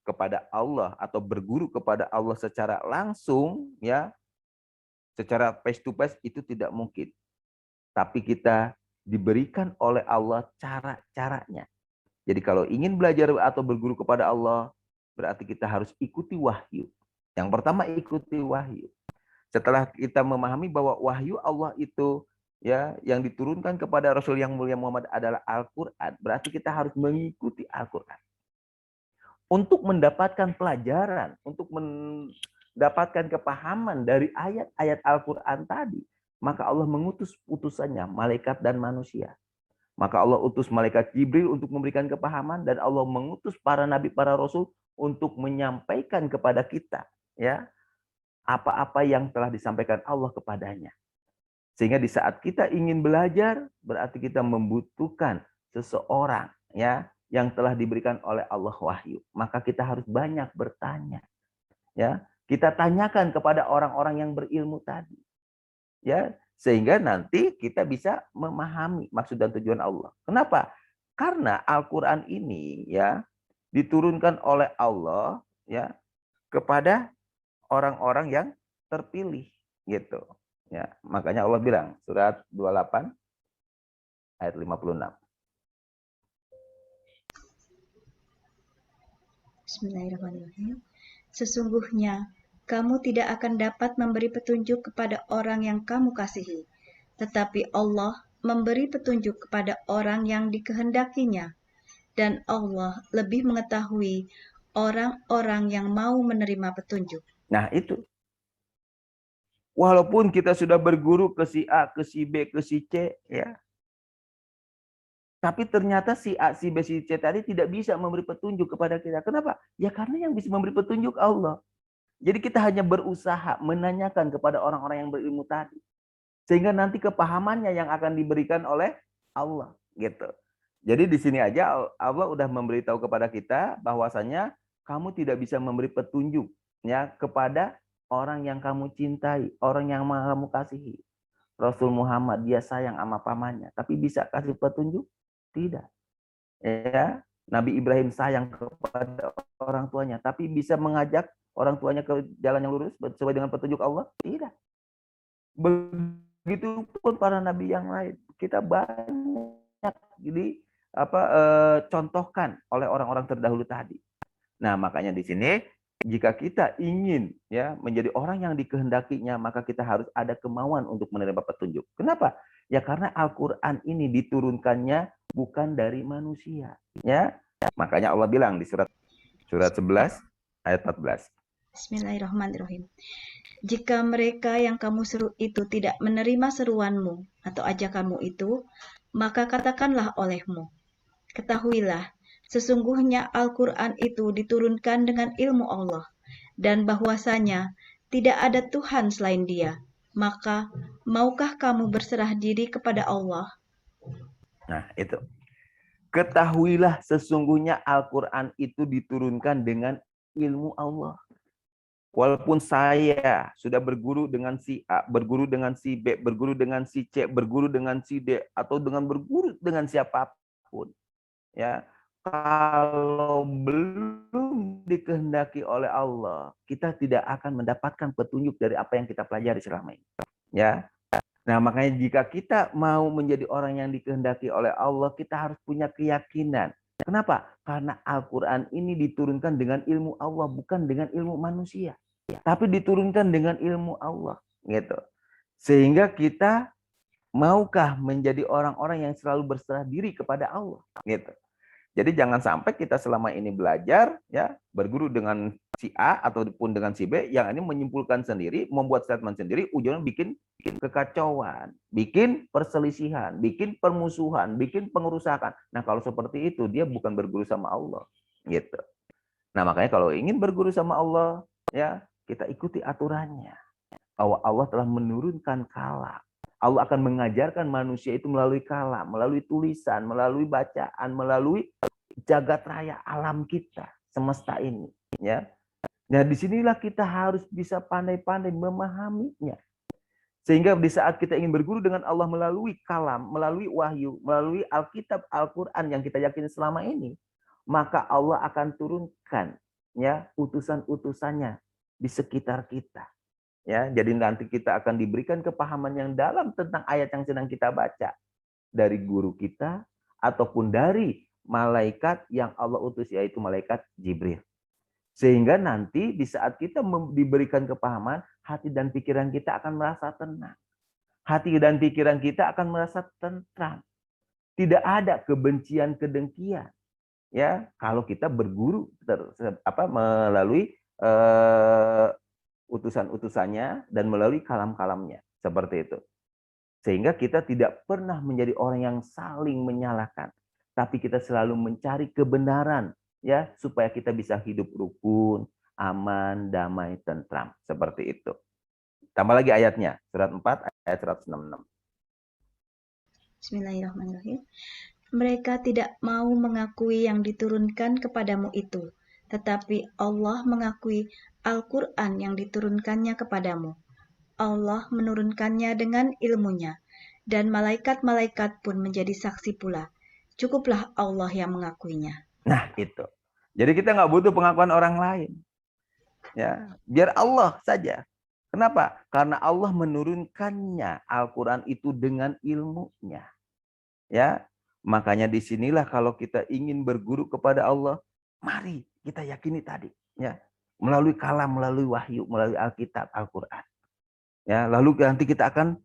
kepada Allah atau berguru kepada Allah secara langsung ya, secara face to face itu tidak mungkin. Tapi kita diberikan oleh Allah cara-caranya. Jadi kalau ingin belajar atau berguru kepada Allah, berarti kita harus ikuti wahyu. Yang pertama ikuti wahyu. Setelah kita memahami bahwa wahyu Allah itu ya yang diturunkan kepada Rasul yang mulia Muhammad adalah Al-Qur'an, berarti kita harus mengikuti Al-Qur'an. Untuk mendapatkan pelajaran, untuk mendapatkan kepahaman dari ayat-ayat Al-Qur'an tadi, maka Allah mengutus utusannya, malaikat dan manusia. Maka Allah utus malaikat Jibril untuk memberikan kepahaman dan Allah mengutus para nabi, para rasul untuk menyampaikan kepada kita ya apa-apa yang telah disampaikan Allah kepadanya. Sehingga di saat kita ingin belajar berarti kita membutuhkan seseorang ya yang telah diberikan oleh Allah wahyu. Maka kita harus banyak bertanya. Ya, kita tanyakan kepada orang-orang yang berilmu tadi. Ya, sehingga nanti kita bisa memahami maksud dan tujuan Allah. Kenapa? Karena Al-Qur'an ini ya diturunkan oleh Allah ya kepada orang-orang yang terpilih gitu. Ya, makanya Allah bilang surat 28 ayat 56. Bismillahirrahmanirrahim. Sesungguhnya kamu tidak akan dapat memberi petunjuk kepada orang yang kamu kasihi, tetapi Allah memberi petunjuk kepada orang yang dikehendakinya, dan Allah lebih mengetahui orang-orang yang mau menerima petunjuk. Nah itu. Walaupun kita sudah berguru ke si A, ke si B, ke si C, ya. Tapi ternyata si A, si B, si C tadi tidak bisa memberi petunjuk kepada kita. Kenapa? Ya karena yang bisa memberi petunjuk Allah. Jadi kita hanya berusaha menanyakan kepada orang-orang yang berilmu tadi. Sehingga nanti kepahamannya yang akan diberikan oleh Allah. Gitu. Jadi di sini aja Allah udah memberitahu kepada kita bahwasanya kamu tidak bisa memberi petunjuk ya kepada orang yang kamu cintai, orang yang kamu kasihi. Rasul Muhammad dia sayang sama pamannya, tapi bisa kasih petunjuk? Tidak. Ya, Nabi Ibrahim sayang kepada orang tuanya, tapi bisa mengajak orang tuanya ke jalan yang lurus sesuai dengan petunjuk Allah? Tidak. Begitupun para nabi yang lain. Kita banyak contohkan oleh orang-orang terdahulu tadi. Nah, makanya di sini jika kita ingin ya menjadi orang yang dikehendakinya, maka kita harus ada kemauan untuk menerima petunjuk. Kenapa? Ya karena Al-Qur'an ini diturunkannya bukan dari manusia, ya. Makanya Allah bilang di surat 11 ayat 14. Bismillahirrahmanirrahim. Jika mereka yang kamu seru itu tidak menerima seruanmu atau ajakanmu itu, maka katakanlah olehmu, ketahuilah, sesungguhnya Al-Quran itu diturunkan dengan ilmu Allah, dan bahwasanya tidak ada Tuhan selain Dia. Maka, maukah kamu berserah diri kepada Allah? Nah, itu. Ketahuilah sesungguhnya Al-Quran itu diturunkan dengan ilmu Allah. Walaupun saya sudah berguru dengan si A, berguru dengan si B, berguru dengan si C, berguru dengan si D, atau dengan berguru dengan siapapun, ya, kalau belum dikehendaki oleh Allah, kita tidak akan mendapatkan petunjuk dari apa yang kita pelajari selama ini. Ya, nah makanya jika kita mau menjadi orang yang dikehendaki oleh Allah, kita harus punya keyakinan. Kenapa? Karena Al-Quran ini diturunkan dengan ilmu Allah, bukan dengan ilmu manusia. Tapi diturunkan dengan ilmu Allah. Gitu. Sehingga kita maukah menjadi orang-orang yang selalu berserah diri kepada Allah. Gitu. Jadi jangan sampai kita selama ini belajar, ya berguru dengan si A ataupun dengan si B, yang ini menyimpulkan sendiri, membuat statement sendiri, ujungnya bikin kekacauan, bikin perselisihan, bikin permusuhan, bikin pengerusakan. Nah kalau seperti itu dia bukan berguru sama Allah, gitu. Nah makanya kalau ingin berguru sama Allah, ya kita ikuti aturannya. Allah telah menurunkan kalam. Allah akan mengajarkan manusia itu melalui kalam, melalui tulisan, melalui bacaan, melalui jagat raya alam kita. semesta ini, ya. Nah, disinilah kita harus bisa pandai-pandai memahaminya. Sehingga di saat kita ingin berguru dengan Allah melalui kalam, melalui wahyu, melalui Alkitab, Al-Quran yang kita yakini selama ini, maka Allah akan turunkan ya utusan-utusannya di sekitar kita. Ya, jadi nanti kita akan diberikan kepahaman yang dalam tentang ayat yang sedang kita baca dari guru kita ataupun dari malaikat yang Allah utus, yaitu malaikat Jibril. Sehingga nanti di saat kita diberikan kepahaman, hati dan pikiran kita akan merasa tenang. Hati dan pikiran kita akan merasa tentram. Tidak ada kebencian, kedengkian. Ya, kalau kita berguru melalui utusan-utusannya dan melalui kalam-kalamnya, seperti itu. Sehingga kita tidak pernah menjadi orang yang saling menyalahkan, tapi kita selalu mencari kebenaran, ya, supaya kita bisa hidup rukun, aman, damai, tentram, seperti itu. Tambah lagi ayatnya, surat 4 ayat 166. Bismillahirrahmanirrahim. Mereka tidak mau mengakui yang diturunkan kepadamu itu, tetapi Allah mengakui Al-Quran yang diturunkannya kepadamu. Allah menurunkannya dengan ilmunya, dan malaikat-malaikat pun menjadi saksi pula. Cukuplah Allah yang mengakuinya. Nah, itu. Jadi kita nggak butuh pengakuan orang lain. Ya, biar Allah saja. Kenapa? Karena Allah menurunkannya Al-Quran itu dengan ilmunya. Ya, makanya disinilah kalau kita ingin berguru kepada Allah, mari kita yakini tadi. Ya, melalui kalam, melalui wahyu, melalui Alkitab, Al-Quran. Ya, lalu nanti kita akan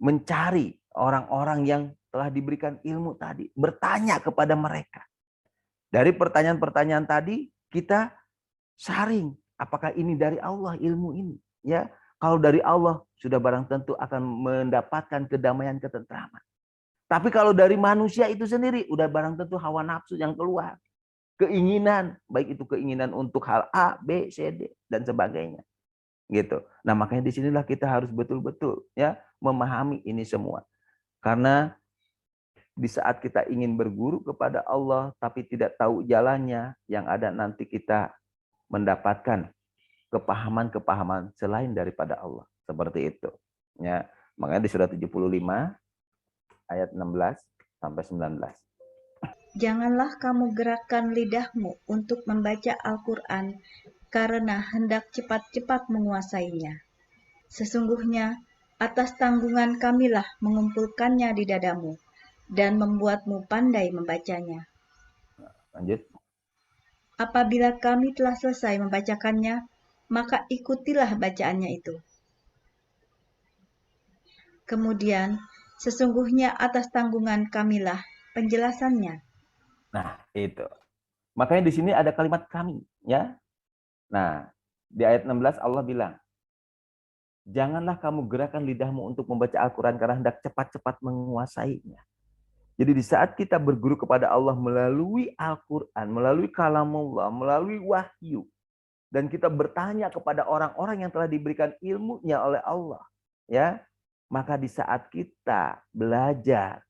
mencari orang-orang yang telah diberikan ilmu tadi, bertanya kepada mereka. Dari pertanyaan-pertanyaan tadi kita saring apakah ini dari Allah ilmu ini, ya. Kalau dari Allah sudah barang tentu akan mendapatkan kedamaian, ketentraman. Tapi kalau dari manusia itu sendiri udah barang tentu hawa nafsu yang keluar. Keinginan, baik itu keinginan untuk hal A, B, C, D dan sebagainya. Gitu. Nah, makanya disinilah kita harus betul-betul ya memahami ini semua. Karena di saat kita ingin berguru kepada Allah tapi tidak tahu jalannya, yang ada nanti kita mendapatkan kepahaman-kepahaman selain daripada Allah. Seperti itu. Ya, makanya di surat 75 ayat 16 sampai 19. Janganlah kamu gerakkan lidahmu untuk membaca Al-Quran karena hendak cepat-cepat menguasainya. Sesungguhnya atas tanggungan kamilah mengumpulkannya di dadamu dan membuatmu pandai membacanya. Lanjut. Apabila kami telah selesai membacakannya, maka ikutilah bacaannya itu. Kemudian, sesungguhnya atas tanggungan kamilah penjelasannya. Nah, itu. Makanya di sini ada kalimat kami, ya. Nah, di ayat 16 Allah bilang, janganlah kamu gerakan lidahmu untuk membaca Al-Quran karena hendak cepat-cepat menguasainya. Jadi di saat kita berguru kepada Allah melalui Al-Quran, melalui kalamullah, melalui wahyu, dan kita bertanya kepada orang-orang yang telah diberikan ilmunya oleh Allah, ya, maka di saat kita belajar,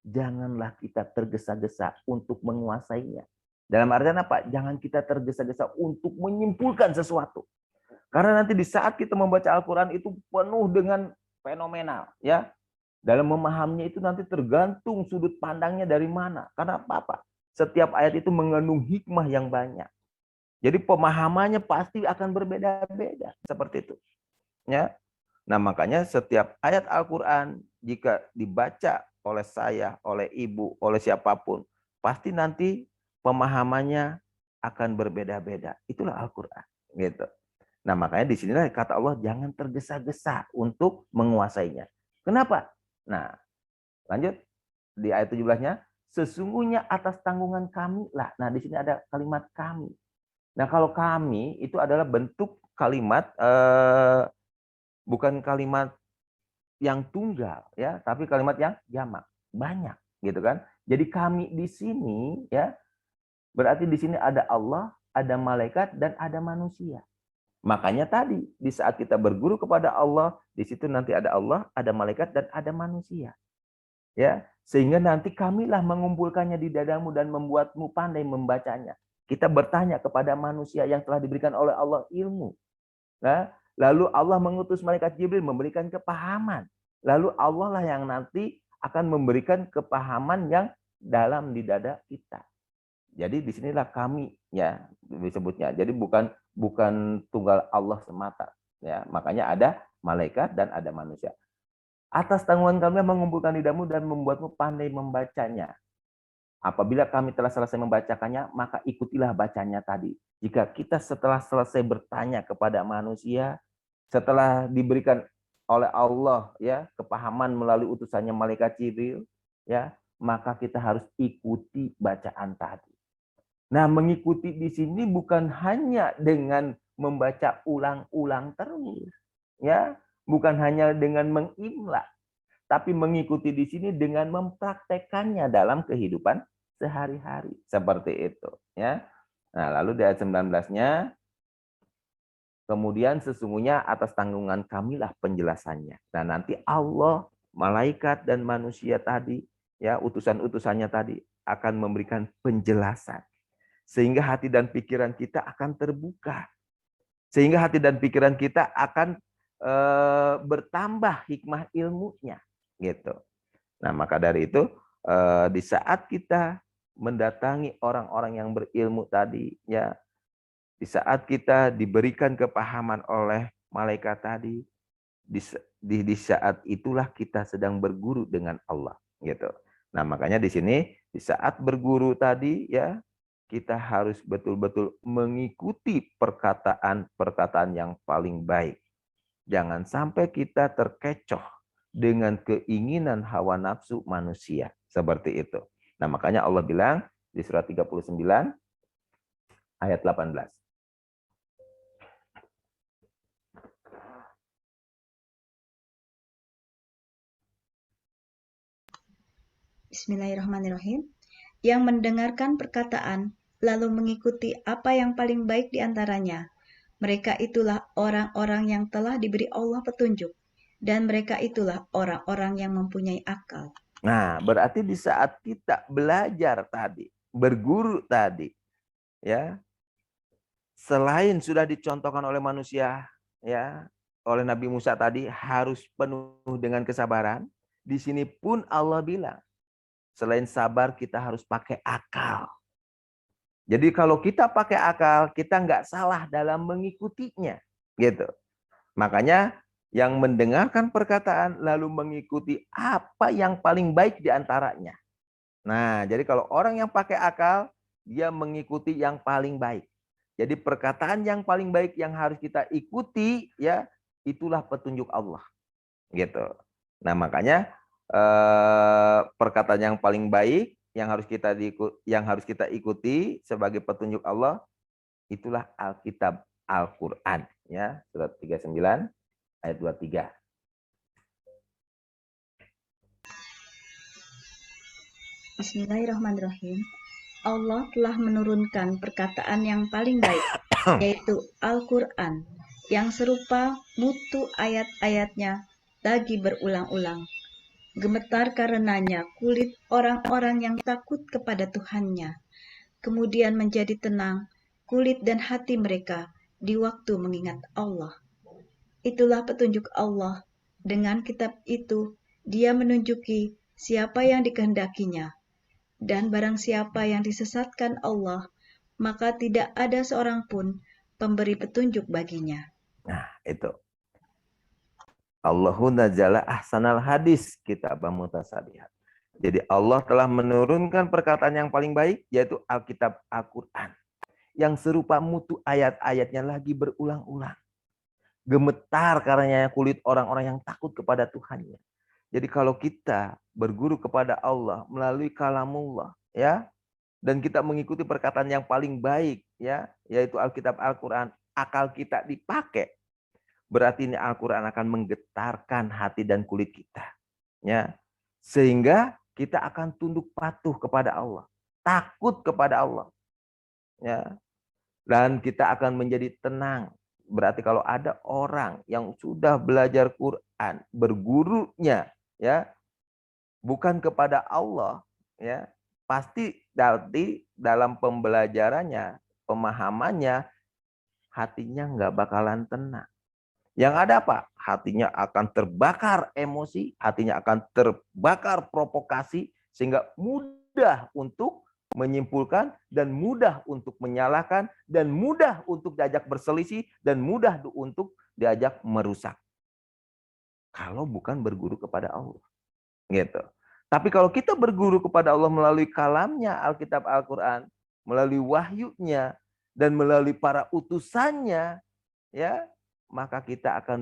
janganlah kita tergesa-gesa untuk menguasainya. Dalam artian apa? Jangan kita tergesa-gesa untuk menyimpulkan sesuatu. Karena nanti di saat kita membaca Al-Quran itu penuh dengan fenomenal, ya. Dalam memahaminya itu nanti tergantung sudut pandangnya dari mana. Karena apa? Setiap ayat itu mengandung hikmah yang banyak. Jadi pemahamannya pasti akan berbeda-beda. Seperti itu. Ya. Nah, makanya setiap ayat Al-Quran jika dibaca oleh saya, oleh ibu, oleh siapapun, pasti nanti pemahamannya akan berbeda-beda. Itulah Al-Quran. Gitu. Nah, makanya di sinilah kata Allah, jangan tergesa-gesa untuk menguasainya. Kenapa? Nah, lanjut di ayat 17-nya, sesungguhnya atas tanggungan kami lah. Nah, di sini ada kalimat kami. Nah, kalau kami itu adalah bentuk kalimat bukan kalimat yang tunggal ya, tapi kalimat yang jamak, banyak gitu kan. Jadi kami di sini ya, berarti di sini ada Allah, ada malaikat dan ada manusia. Makanya tadi di saat kita berguru kepada Allah, di situ nanti ada Allah, ada malaikat dan ada manusia. Ya, sehingga nanti kamilah mengumpulkannya di dadamu dan membuatmu pandai membacanya. Kita bertanya kepada manusia yang telah diberikan oleh Allah ilmu. Nah, lalu Allah mengutus malaikat Jibril memberikan kepahaman. Lalu Allah lah yang nanti akan memberikan kepahaman yang dalam di dada kita. Jadi disinilah kami ya disebutnya. Jadi bukan tunggal Allah semata. Ya, makanya ada malaikat dan ada manusia. Atas tanggungan kami mengumpulkan lidahmu dan membuatmu pandai membacanya. Apabila kami telah selesai membacakannya, maka ikutilah bacanya tadi. Jika kita setelah selesai bertanya kepada manusia, setelah diberikan oleh Allah ya kepahaman melalui utusannya malaikat Jibril, ya, maka kita harus ikuti bacaan tadi. Nah, mengikuti di sini bukan hanya dengan membaca ulang-ulang terus, ya, bukan hanya dengan mengimla, tapi mengikuti di sini dengan mempraktekannya dalam kehidupan sehari-hari. Seperti itu. Ya. Nah, lalu di ayat 19-nya, kemudian sesungguhnya atas tanggungan kamilah penjelasannya. Nah, nanti Allah, malaikat, dan manusia tadi, ya utusan-utusannya tadi, akan memberikan penjelasan. Sehingga hati dan pikiran kita akan terbuka. Sehingga hati dan pikiran kita akan bertambah hikmah ilmunya. Gitu. Nah, maka dari itu, di saat kita mendatangi orang-orang yang berilmu tadi, ya, di saat kita diberikan kepahaman oleh malaikat tadi, di saat itulah kita sedang berguru dengan Allah, gitu. Nah, makanya di sini di saat berguru tadi, ya, kita harus betul-betul mengikuti perkataan-perkataan yang paling baik. Jangan sampai kita terkecoh dengan keinginan hawa nafsu manusia. Seperti itu. Nah, makanya Allah bilang di surat 39 ayat 18. Bismillahirrahmanirrahim. Yang mendengarkan perkataan, lalu mengikuti apa yang paling baik di antaranya. Mereka itulah orang-orang yang telah diberi Allah petunjuk. Dan mereka itulah orang-orang yang mempunyai akal. Nah, berarti di saat kita belajar tadi, berguru tadi, ya, selain sudah dicontohkan oleh manusia, ya, oleh Nabi Musa tadi harus penuh dengan kesabaran. Di sini pun Allah bilang, selain sabar kita harus pakai akal. Jadi kalau kita pakai akal, kita nggak salah dalam mengikutinya, gitu. Makanya yang mendengarkan perkataan lalu mengikuti apa yang paling baik di antaranya. Nah, jadi kalau orang yang pakai akal, dia mengikuti yang paling baik. Jadi perkataan yang paling baik yang harus kita ikuti, ya, itulah petunjuk Allah. Gitu. Nah, makanya perkataan yang paling baik yang harus kita ikuti sebagai petunjuk Allah, itulah Alkitab Al-Qur'an, ya, surat 39 ayat 23. Bismillahirrahmanirrahim. Allah telah menurunkan perkataan yang paling baik, yaitu Al-Quran, yang serupa mutu ayat-ayatnya lagi berulang-ulang. Gemetar karenanya kulit orang-orang yang takut kepada Tuhannya. Kemudian menjadi tenang kulit dan hati mereka di waktu mengingat Allah. Itulah petunjuk Allah. Dengan kitab itu, Dia menunjuki siapa yang dikehendakinya. Dan barang siapa yang disesatkan Allah, maka tidak ada seorang pun pemberi petunjuk baginya. Nah, itu. Allahu nazala ahsanal hadis kitabah mutasabihat. Jadi Allah telah menurunkan perkataan yang paling baik, yaitu Alkitab Al-Quran. Yang serupa mutu ayat-ayatnya lagi berulang-ulang. Gemetar karenanya kulit orang-orang yang takut kepada Tuhannya. Jadi kalau kita berguru kepada Allah melalui kalamullah, ya, dan kita mengikuti perkataan yang paling baik, ya, yaitu Alkitab Al-Quran, akal kita dipakai, berarti ini Al-Quran akan menggetarkan hati dan kulit kita, ya, sehingga kita akan tunduk patuh kepada Allah, takut kepada Allah, ya, dan kita akan menjadi tenang. Berarti kalau ada orang yang sudah belajar Quran, bergurunya, ya, bukan kepada Allah, ya, pasti dalam pembelajarannya, pemahamannya, hatinya nggak bakalan tenang. Yang ada apa? Hatinya akan terbakar emosi, hatinya akan terbakar provokasi, sehingga mudah untuk menyimpulkan, dan mudah untuk menyalahkan, dan mudah untuk diajak berselisih, dan mudah untuk diajak merusak. Kalau bukan berguru kepada Allah. Gitu. Tapi kalau kita berguru kepada Allah melalui kalamnya, Alkitab Al-Quran, melalui wahyunya, dan melalui para utusannya, ya, maka kita akan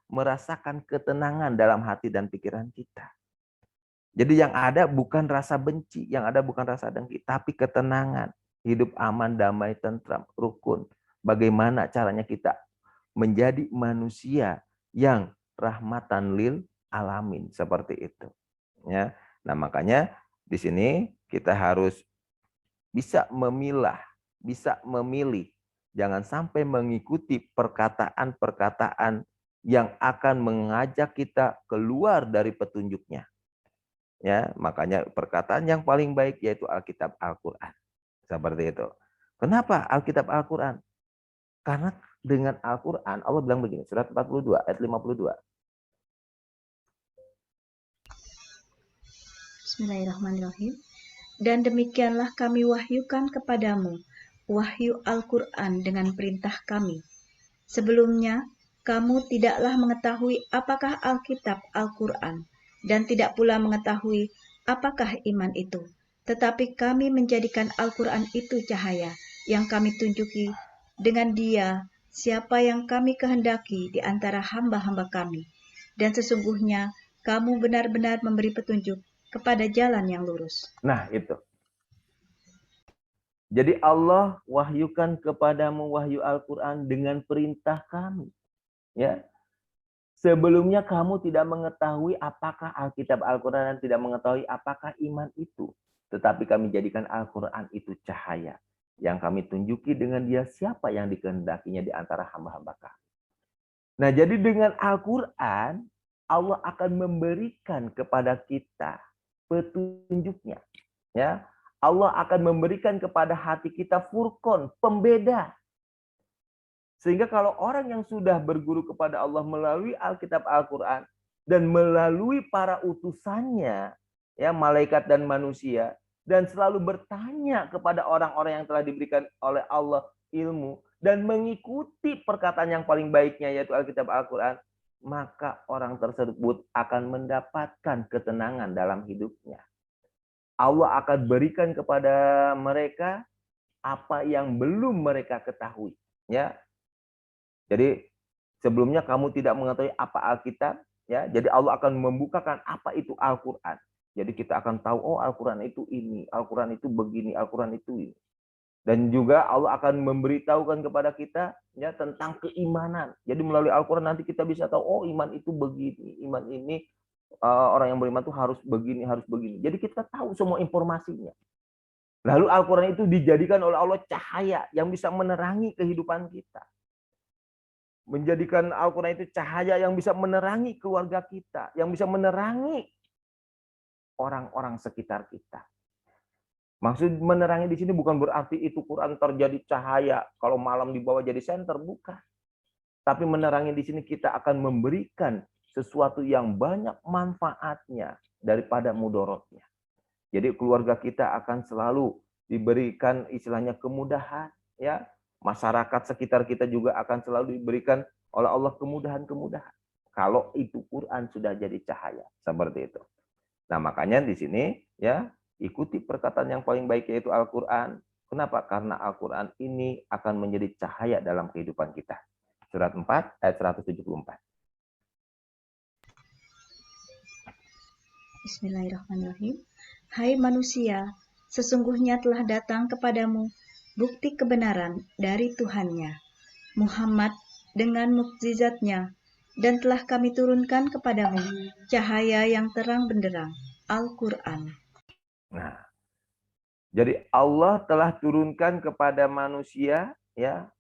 merasakan ketenangan dalam hati dan pikiran kita. Jadi yang ada bukan rasa benci, yang ada bukan rasa dengki, tapi ketenangan, hidup aman, damai, tentram, rukun. Bagaimana caranya kita menjadi manusia yang rahmatan lil alamin, seperti itu. Ya, nah makanya di sini kita harus bisa memilah, bisa memilih. Jangan sampai mengikuti perkataan-perkataan yang akan mengajak kita keluar dari petunjuknya. Ya, makanya perkataan yang paling baik yaitu Alkitab Al-Quran. Seperti itu. Kenapa Alkitab Al-Quran? Karena dengan Al-Quran, Allah bilang begini, surat 42, ayat 52. Bismillahirrahmanirrahim. Dan demikianlah kami wahyukan kepadamu wahyu Al-Quran dengan perintah kami. Sebelumnya, kamu tidaklah mengetahui apakah Alkitab Al-Quran, dan tidak pula mengetahui apakah iman itu. Tetapi kami menjadikan Al-Quran itu cahaya yang kami tunjuki dengan dia siapa yang kami kehendaki di antara hamba-hamba kami. Dan sesungguhnya kamu benar-benar memberi petunjuk kepada jalan yang lurus. Nah, itu. Jadi Allah wahyukan kepadamu wahyu Al-Quran dengan perintah kami. Ya. Sebelumnya kamu tidak mengetahui apakah Alkitab Al-Quran dan tidak mengetahui apakah iman itu. Tetapi kami jadikan Al-Quran itu cahaya. Yang kami tunjuki dengan dia siapa yang dikehendakinya di antara hamba-hamba kami. Nah, jadi dengan Al-Quran, Allah akan memberikan kepada kita petunjuknya. Ya, Allah akan memberikan kepada hati kita furqan, pembeda. Sehingga kalau orang yang sudah berguru kepada Allah melalui Alkitab Al-Quran dan melalui para utusannya, ya, malaikat dan manusia, dan selalu bertanya kepada orang-orang yang telah diberikan oleh Allah ilmu dan mengikuti perkataan yang paling baiknya yaitu Alkitab Al-Quran, maka orang tersebut akan mendapatkan ketenangan dalam hidupnya. Allah akan berikan kepada mereka apa yang belum mereka ketahui. Ya, jadi sebelumnya kamu tidak mengetahui apa Alkitab, ya. Jadi Allah akan membukakan apa itu Al-Quran. Jadi kita akan tahu, oh Al-Quran itu ini, Al-Quran itu begini, Al-Quran itu ini. Dan juga Allah akan memberitahukan kepada kita, ya, tentang keimanan. Jadi melalui Al-Quran nanti kita bisa tahu, oh iman itu begini, iman ini orang yang beriman itu harus begini, harus begini. Jadi kita tahu semua informasinya. Lalu Al-Quran itu dijadikan oleh Allah cahaya yang bisa menerangi kehidupan kita. Menjadikan Al-Quran itu cahaya yang bisa menerangi keluarga kita, yang bisa menerangi orang-orang sekitar kita. Maksud menerangi di sini bukan berarti itu Quran terjadi cahaya kalau malam dibawa jadi senter, bukan. Tapi menerangi di sini kita akan memberikan sesuatu yang banyak manfaatnya daripada mudorotnya. Jadi keluarga kita akan selalu diberikan istilahnya kemudahan, ya. Masyarakat sekitar kita juga akan selalu diberikan oleh Allah kemudahan-kemudahan. Kalau itu Quran sudah jadi cahaya, seperti itu. Nah, makanya di sini, ya, ikuti perkataan yang paling baik yaitu Al-Quran. Kenapa? Karena Al-Quran ini akan menjadi cahaya dalam kehidupan kita. Surat 4 ayat 174. Bismillahirrahmanirrahim. Hai manusia, sesungguhnya telah datang kepadamu bukti kebenaran dari Tuhannya, Muhammad dengan mukjizatnya, dan telah kami turunkan kepadamu cahaya yang terang benderang, Al-Quran. Nah, jadi Allah telah turunkan kepada manusia, ya,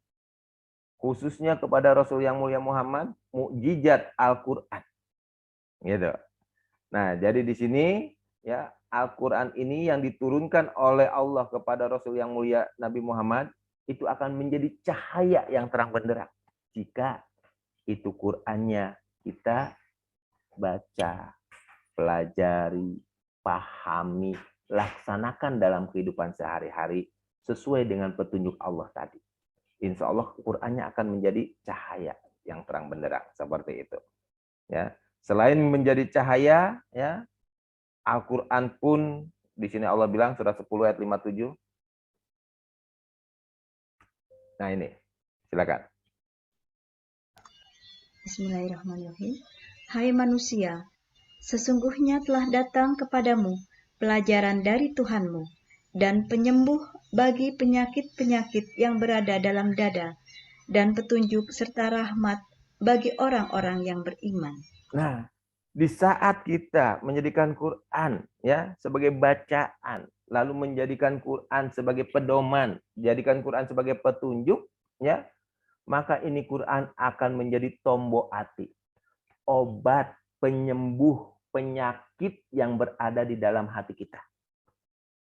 khususnya kepada Rasul yang mulia Muhammad, mukjizat Al-Quran. Gitu. Nah, jadi di sini ya, Al-Quran ini yang diturunkan oleh Allah kepada Rasul yang mulia Nabi Muhammad, itu akan menjadi cahaya yang terang benderang. Jika itu Qurannya kita baca, pelajari, pahami, laksanakan dalam kehidupan sehari-hari sesuai dengan petunjuk Allah tadi. Insya Allah Qurannya akan menjadi cahaya yang terang benderang seperti itu. Ya, selain menjadi cahaya, ya, Al-Quran pun di sini Allah bilang surat 10 ayat 57. Nah ini, silakan. Bismillahirrahmanirrahim. Hai manusia, sesungguhnya telah datang kepadamu pelajaran dari Tuhanmu dan penyembuh bagi penyakit-penyakit yang berada dalam dada dan petunjuk serta rahmat bagi orang-orang yang beriman. Nah, di saat kita menjadikan Quran ya sebagai bacaan, lalu menjadikan Quran sebagai pedoman, jadikan Quran sebagai petunjuk, ya, maka ini Quran akan menjadi tombok hati, obat penyembuh penyakit yang berada di dalam hati kita.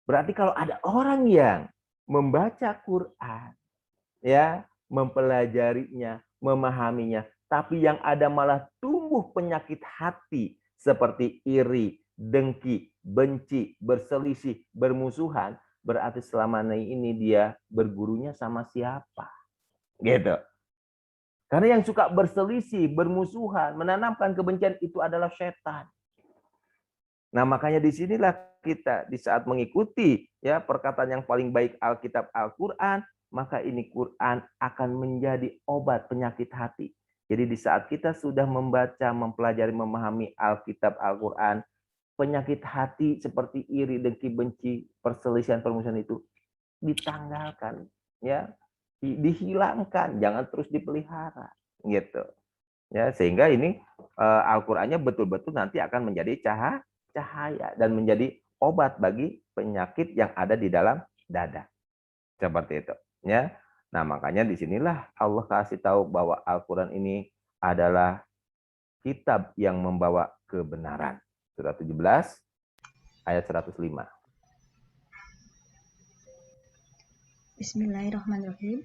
Berarti kalau ada orang yang membaca Quran, ya, mempelajarinya, memahaminya, tapi yang ada malah tumbuh penyakit hati seperti iri, dengki, benci, berselisih, bermusuhan, berarti selama ini dia bergurunya sama siapa? Gitu. Karena yang suka berselisih, bermusuhan, menanamkan kebencian itu adalah setan. Nah, makanya disinilah kita di saat mengikuti ya perkataan yang paling baik Alkitab Al-Quran, maka ini Quran akan menjadi obat penyakit hati. Jadi di saat kita sudah membaca, mempelajari, memahami Alkitab Al-Quran, penyakit hati seperti iri, dengki, benci, perselisihan, permusuhan itu ditanggalkan, ya, dihilangkan, jangan terus dipelihara, gitu. Ya, sehingga ini Al-Qur'annya betul-betul nanti akan menjadi cahaya dan menjadi obat bagi penyakit yang ada di dalam dada. Seperti itu, ya. Nah, makanya disinilah Allah kasih tahu bahwa Al-Qur'an ini adalah kitab yang membawa kebenaran. Surat 17 ayat 105. Bismillahirrahmanirrahim.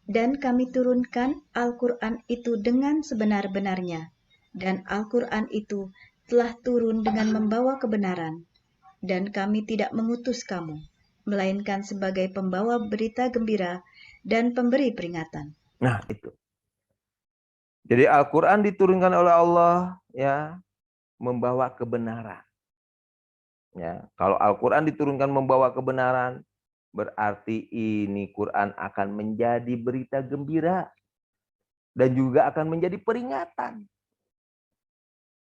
Dan kami turunkan Al-Quran itu dengan sebenar-benarnya. Dan Al-Quran itu telah turun dengan membawa kebenaran. Dan kami tidak mengutus kamu, melainkan sebagai pembawa berita gembira dan pemberi peringatan. Nah, itu. Jadi Al-Quran diturunkan oleh Allah, ya, membawa kebenaran. Ya, kalau Al-Quran diturunkan membawa kebenaran, berarti ini Quran akan menjadi berita gembira dan juga akan menjadi peringatan.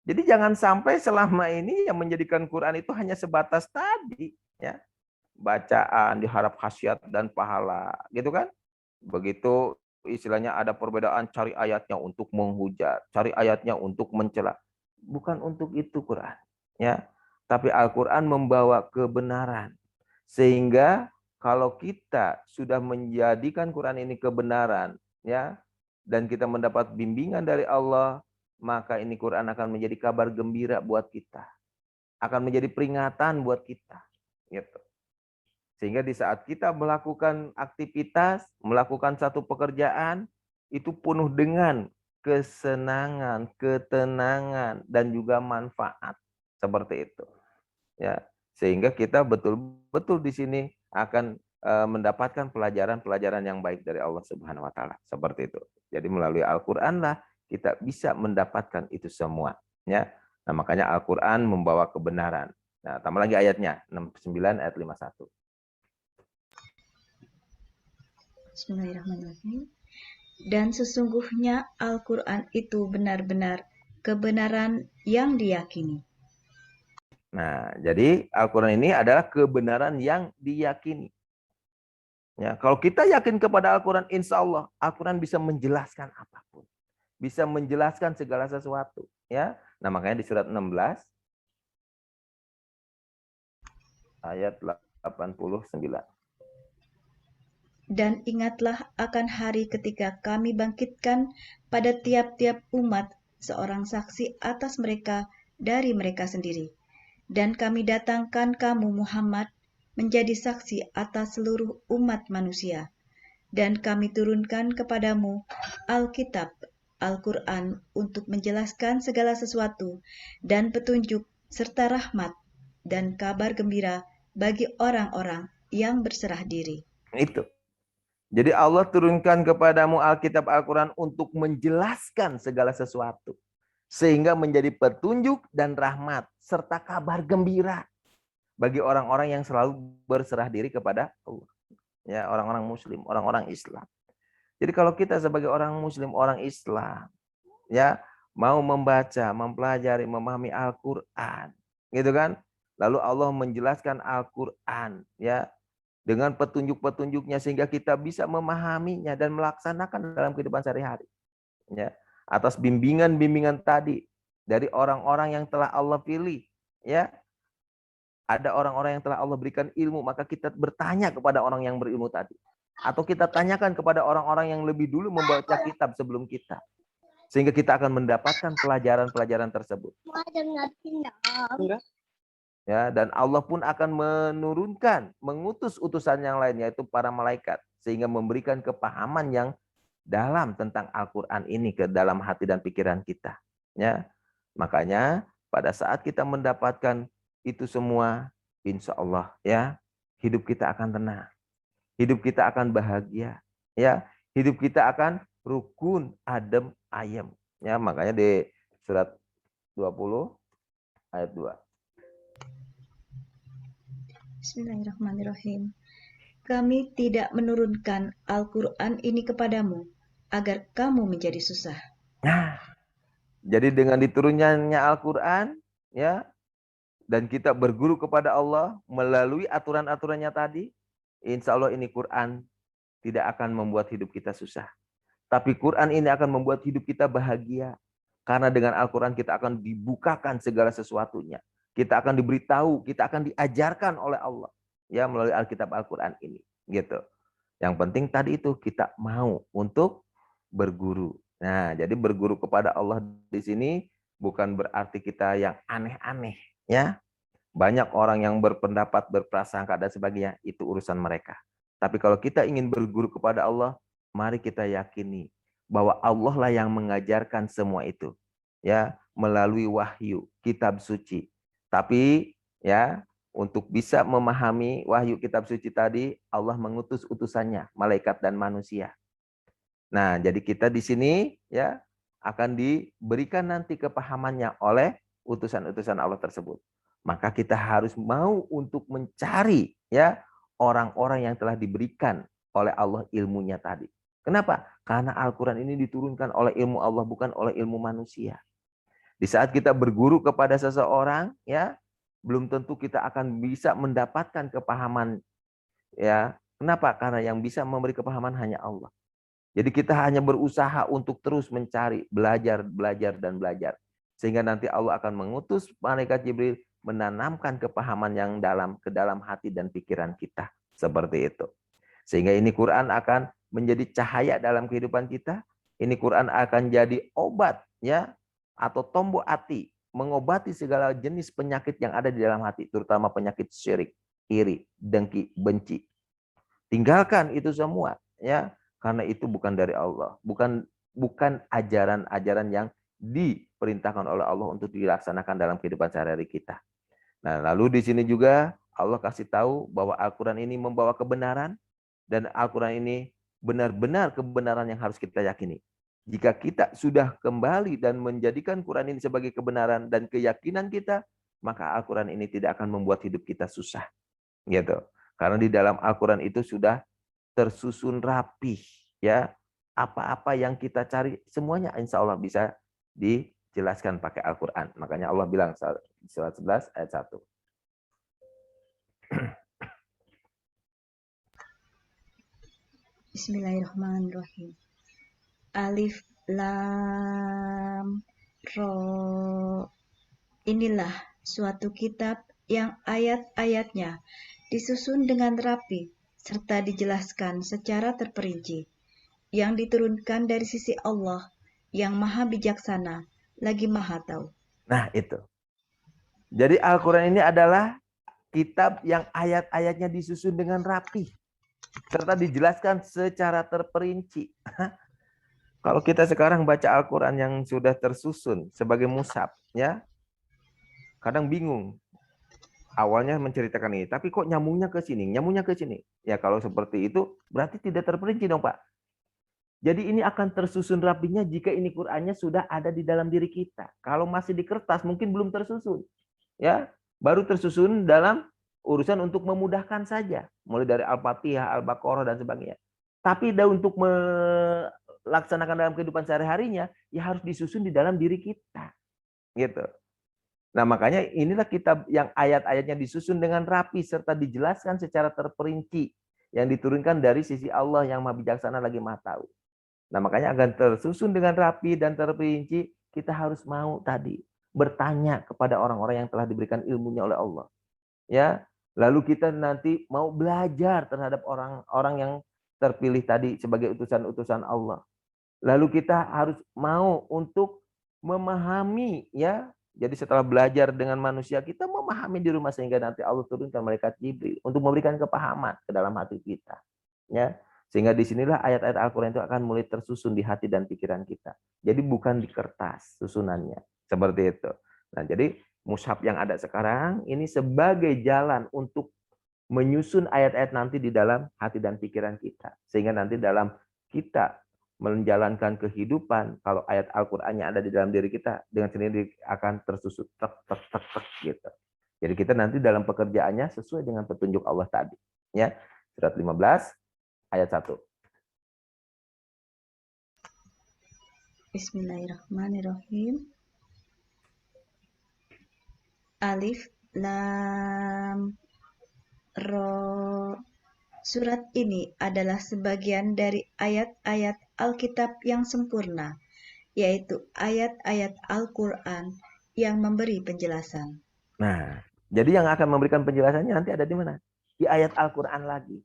Jadi jangan sampai selama ini yang menjadikan Quran itu hanya sebatas tadi, ya, bacaan diharap khasiat dan pahala, gitu kan? Begitu istilahnya ada perbedaan, cari ayatnya untuk menghujat, cari ayatnya untuk mencela. Bukan untuk itu Quran, ya. Tapi Al-Quran membawa kebenaran. Sehingga kalau kita sudah menjadikan Quran ini kebenaran, ya, dan kita mendapat bimbingan dari Allah, maka ini Quran akan menjadi kabar gembira buat kita. Akan menjadi peringatan buat kita. Gitu. Sehingga di saat kita melakukan aktivitas, melakukan satu pekerjaan, itu penuh dengan kesenangan, ketenangan, dan juga manfaat. Seperti itu. Ya, sehingga kita betul-betul di sini akan mendapatkan pelajaran-pelajaran yang baik dari Allah Subhanahu wa taala. Seperti itu. Jadi melalui Al-Qur'an lah kita bisa mendapatkan itu semua, ya. Nah, makanya Al-Qur'an membawa kebenaran. Nah, tambah lagi ayatnya 69 ayat 51. Bismillahirrahmanirrahim. Dan sesungguhnya Al-Quran itu benar-benar kebenaran yang diyakini. Nah, jadi Al-Quran ini adalah kebenaran yang diyakini. Ya, kalau kita yakin kepada Al-Quran, insya Allah Al-Quran bisa menjelaskan apapun. Bisa menjelaskan segala sesuatu. Ya, nah makanya di surat 16 ayat 89. Dan ingatlah akan hari ketika kami bangkitkan pada tiap-tiap umat seorang saksi atas mereka dari mereka sendiri. Dan kami datangkan kamu Muhammad menjadi saksi atas seluruh umat manusia. Dan kami turunkan kepadamu Alkitab, Al-Quran untuk menjelaskan segala sesuatu dan petunjuk serta rahmat dan kabar gembira bagi orang-orang yang berserah diri. Itu. Jadi Allah turunkan kepadamu Alkitab Al-Quran untuk menjelaskan segala sesuatu. Sehingga menjadi petunjuk dan rahmat serta kabar gembira bagi orang-orang yang selalu berserah diri kepada Allah. Ya, orang-orang muslim, orang-orang Islam. Jadi kalau kita sebagai orang muslim, orang Islam, ya, mau membaca, mempelajari, memahami Al-Quran, gitu kan? Lalu Allah menjelaskan Al-Quran, ya, dengan petunjuk-petunjuknya sehingga kita bisa memahaminya dan melaksanakan dalam kehidupan sehari-hari. Ya, atas bimbingan-bimbingan tadi dari orang-orang yang telah Allah pilih, ya. Ada orang-orang yang telah Allah berikan ilmu, maka kita bertanya kepada orang yang berilmu tadi. Atau kita tanyakan kepada orang-orang yang lebih dulu membaca kitab sebelum kita. Sehingga kita akan mendapatkan pelajaran-pelajaran tersebut. Ya, dan Allah pun akan menurunkan, mengutus utusan yang lain, yaitu para malaikat. Sehingga memberikan kepahaman yang dalam tentang Al-Quran ini ke dalam hati dan pikiran kita. Ya, makanya pada saat kita mendapatkan itu semua, insya Allah ya, hidup kita akan tenang, hidup kita akan bahagia, ya, hidup kita akan rukun, adem, ayem. Ya, makanya di surat 20 ayat 2. Bismillahirrahmanirrahim. Kami tidak menurunkan Al-Quran ini kepadamu agar kamu menjadi susah. Nah, jadi dengan diturunnya Al-Quran, ya, dan kita berguru kepada Allah melalui aturan-aturannya tadi, insya Allah ini Quran tidak akan membuat hidup kita susah. Tapi Quran ini akan membuat hidup kita bahagia. Karena dengan Al-Quran kita akan dibukakan segala sesuatunya. Kita akan diberitahu, kita akan diajarkan oleh Allah. Ya, melalui Alkitab Al-Quran ini. Gitu. Yang penting tadi itu kita mau untuk berguru. Nah, jadi berguru kepada Allah di sini bukan berarti kita yang aneh-aneh. Ya, banyak orang yang berpendapat, berprasangka dan sebagainya, itu urusan mereka. Tapi kalau kita ingin berguru kepada Allah, mari kita yakini bahwa Allah lah yang mengajarkan semua itu, ya, melalui wahyu, kitab suci. Tapi ya, untuk bisa memahami wahyu kitab suci tadi, Allah mengutus utusannya, malaikat dan manusia. Nah, jadi kita di sini ya akan diberikan nanti kepahamannya oleh utusan-utusan Allah tersebut. Maka kita harus mau untuk mencari ya orang-orang yang telah diberikan oleh Allah ilmunya tadi. Kenapa? Karena Al-Quran ini diturunkan oleh ilmu Allah, bukan oleh ilmu manusia. Di saat kita berguru kepada seseorang, ya, belum tentu kita akan bisa mendapatkan kepahaman. Ya, kenapa? Karena yang bisa memberi kepahaman hanya Allah. Jadi kita hanya berusaha untuk terus mencari, belajar, dan belajar. Sehingga nanti Allah akan mengutus malaikat Jibril menanamkan kepahaman yang dalam ke dalam hati dan pikiran kita. Seperti itu. Sehingga ini Quran akan menjadi cahaya dalam kehidupan kita. Ini Quran akan jadi obat, ya, atau tombok hati, mengobati segala jenis penyakit yang ada di dalam hati, terutama penyakit syirik, iri, dengki, benci. Tinggalkan itu semua, ya. Karena itu bukan dari Allah, bukan ajaran-ajaran yang diperintahkan oleh Allah untuk dilaksanakan dalam kehidupan sehari-hari kita. Nah, lalu di sini juga Allah kasih tahu bahwa Al-Quran ini membawa kebenaran, dan Al-Quran ini benar-benar kebenaran yang harus kita yakini. Jika kita sudah kembali dan menjadikan Quran ini sebagai kebenaran dan keyakinan kita, maka Al-Quran ini tidak akan membuat hidup kita susah. Gitu. Karena di dalam Al-Quran itu sudah tersusun rapih, ya, apa-apa yang kita cari semuanya insya Allah bisa dijelaskan pakai Al-Quran. Makanya Allah bilang surat 11 ayat 1. Bismillahirrahmanirrahim. Alif Lam Ro. Inilah suatu kitab yang ayat-ayatnya disusun dengan rapi serta dijelaskan secara terperinci, yang diturunkan dari sisi Allah yang maha bijaksana lagi maha tahu. Nah itu. Jadi Al-Quran ini adalah kitab yang ayat-ayatnya disusun dengan rapi serta dijelaskan secara terperinci. Kalau kita sekarang baca Al-Quran yang sudah tersusun sebagai mushaf, ya, kadang bingung. Awalnya menceritakan ini, tapi kok nyambungnya ke sini, nyambungnya ke sini. Ya kalau seperti itu, berarti tidak terperinci dong, Pak. Jadi ini akan tersusun rapinya jika ini Qur'annya sudah ada di dalam diri kita. Kalau masih di kertas, mungkin belum tersusun. Ya, baru tersusun dalam urusan untuk memudahkan saja. Mulai dari Al-Fatihah, Al-Baqarah, dan sebagainya. Tapi untuk melaksanakan dalam kehidupan sehari-harinya, ya harus disusun di dalam diri kita. Gitu. Nah, makanya inilah kitab yang ayat-ayatnya disusun dengan rapi serta dijelaskan secara terperinci yang diturunkan dari sisi Allah yang Maha Bijaksana lagi Maha Tahu. Nah, makanya agar tersusun dengan rapi dan terperinci, kita harus mau tadi bertanya kepada orang-orang yang telah diberikan ilmunya oleh Allah. Ya, lalu kita nanti mau belajar terhadap orang-orang yang terpilih tadi sebagai utusan-utusan Allah. Lalu kita harus mau untuk memahami, ya. Jadi setelah belajar dengan manusia, kita memahami di rumah sehingga nanti Allah turunkan malaikat Jibril untuk memberikan kepahaman ke dalam hati kita. Ya, sehingga disinilah ayat-ayat Al-Quran itu akan mulai tersusun di hati dan pikiran kita. Jadi bukan di kertas susunannya. Seperti itu. Nah, jadi mushaf yang ada sekarang ini sebagai jalan untuk menyusun ayat-ayat nanti di dalam hati dan pikiran kita. Sehingga nanti dalam kita menjalankan kehidupan, kalau ayat Al-Qur'annya ada di dalam diri kita, dengan sendiri akan tersusun tek tek tek tek gitu. Jadi kita nanti dalam pekerjaannya sesuai dengan petunjuk Allah tadi. Ya, surat 15 ayat 1. Bismillahirrahmanirrahim. Alif Lam Ro. Surat ini adalah sebagian dari ayat-ayat Alkitab yang sempurna, yaitu ayat-ayat Al-Quran yang memberi penjelasan. Nah, jadi yang akan memberikan penjelasannya nanti ada di mana? Di ayat Al-Quran lagi.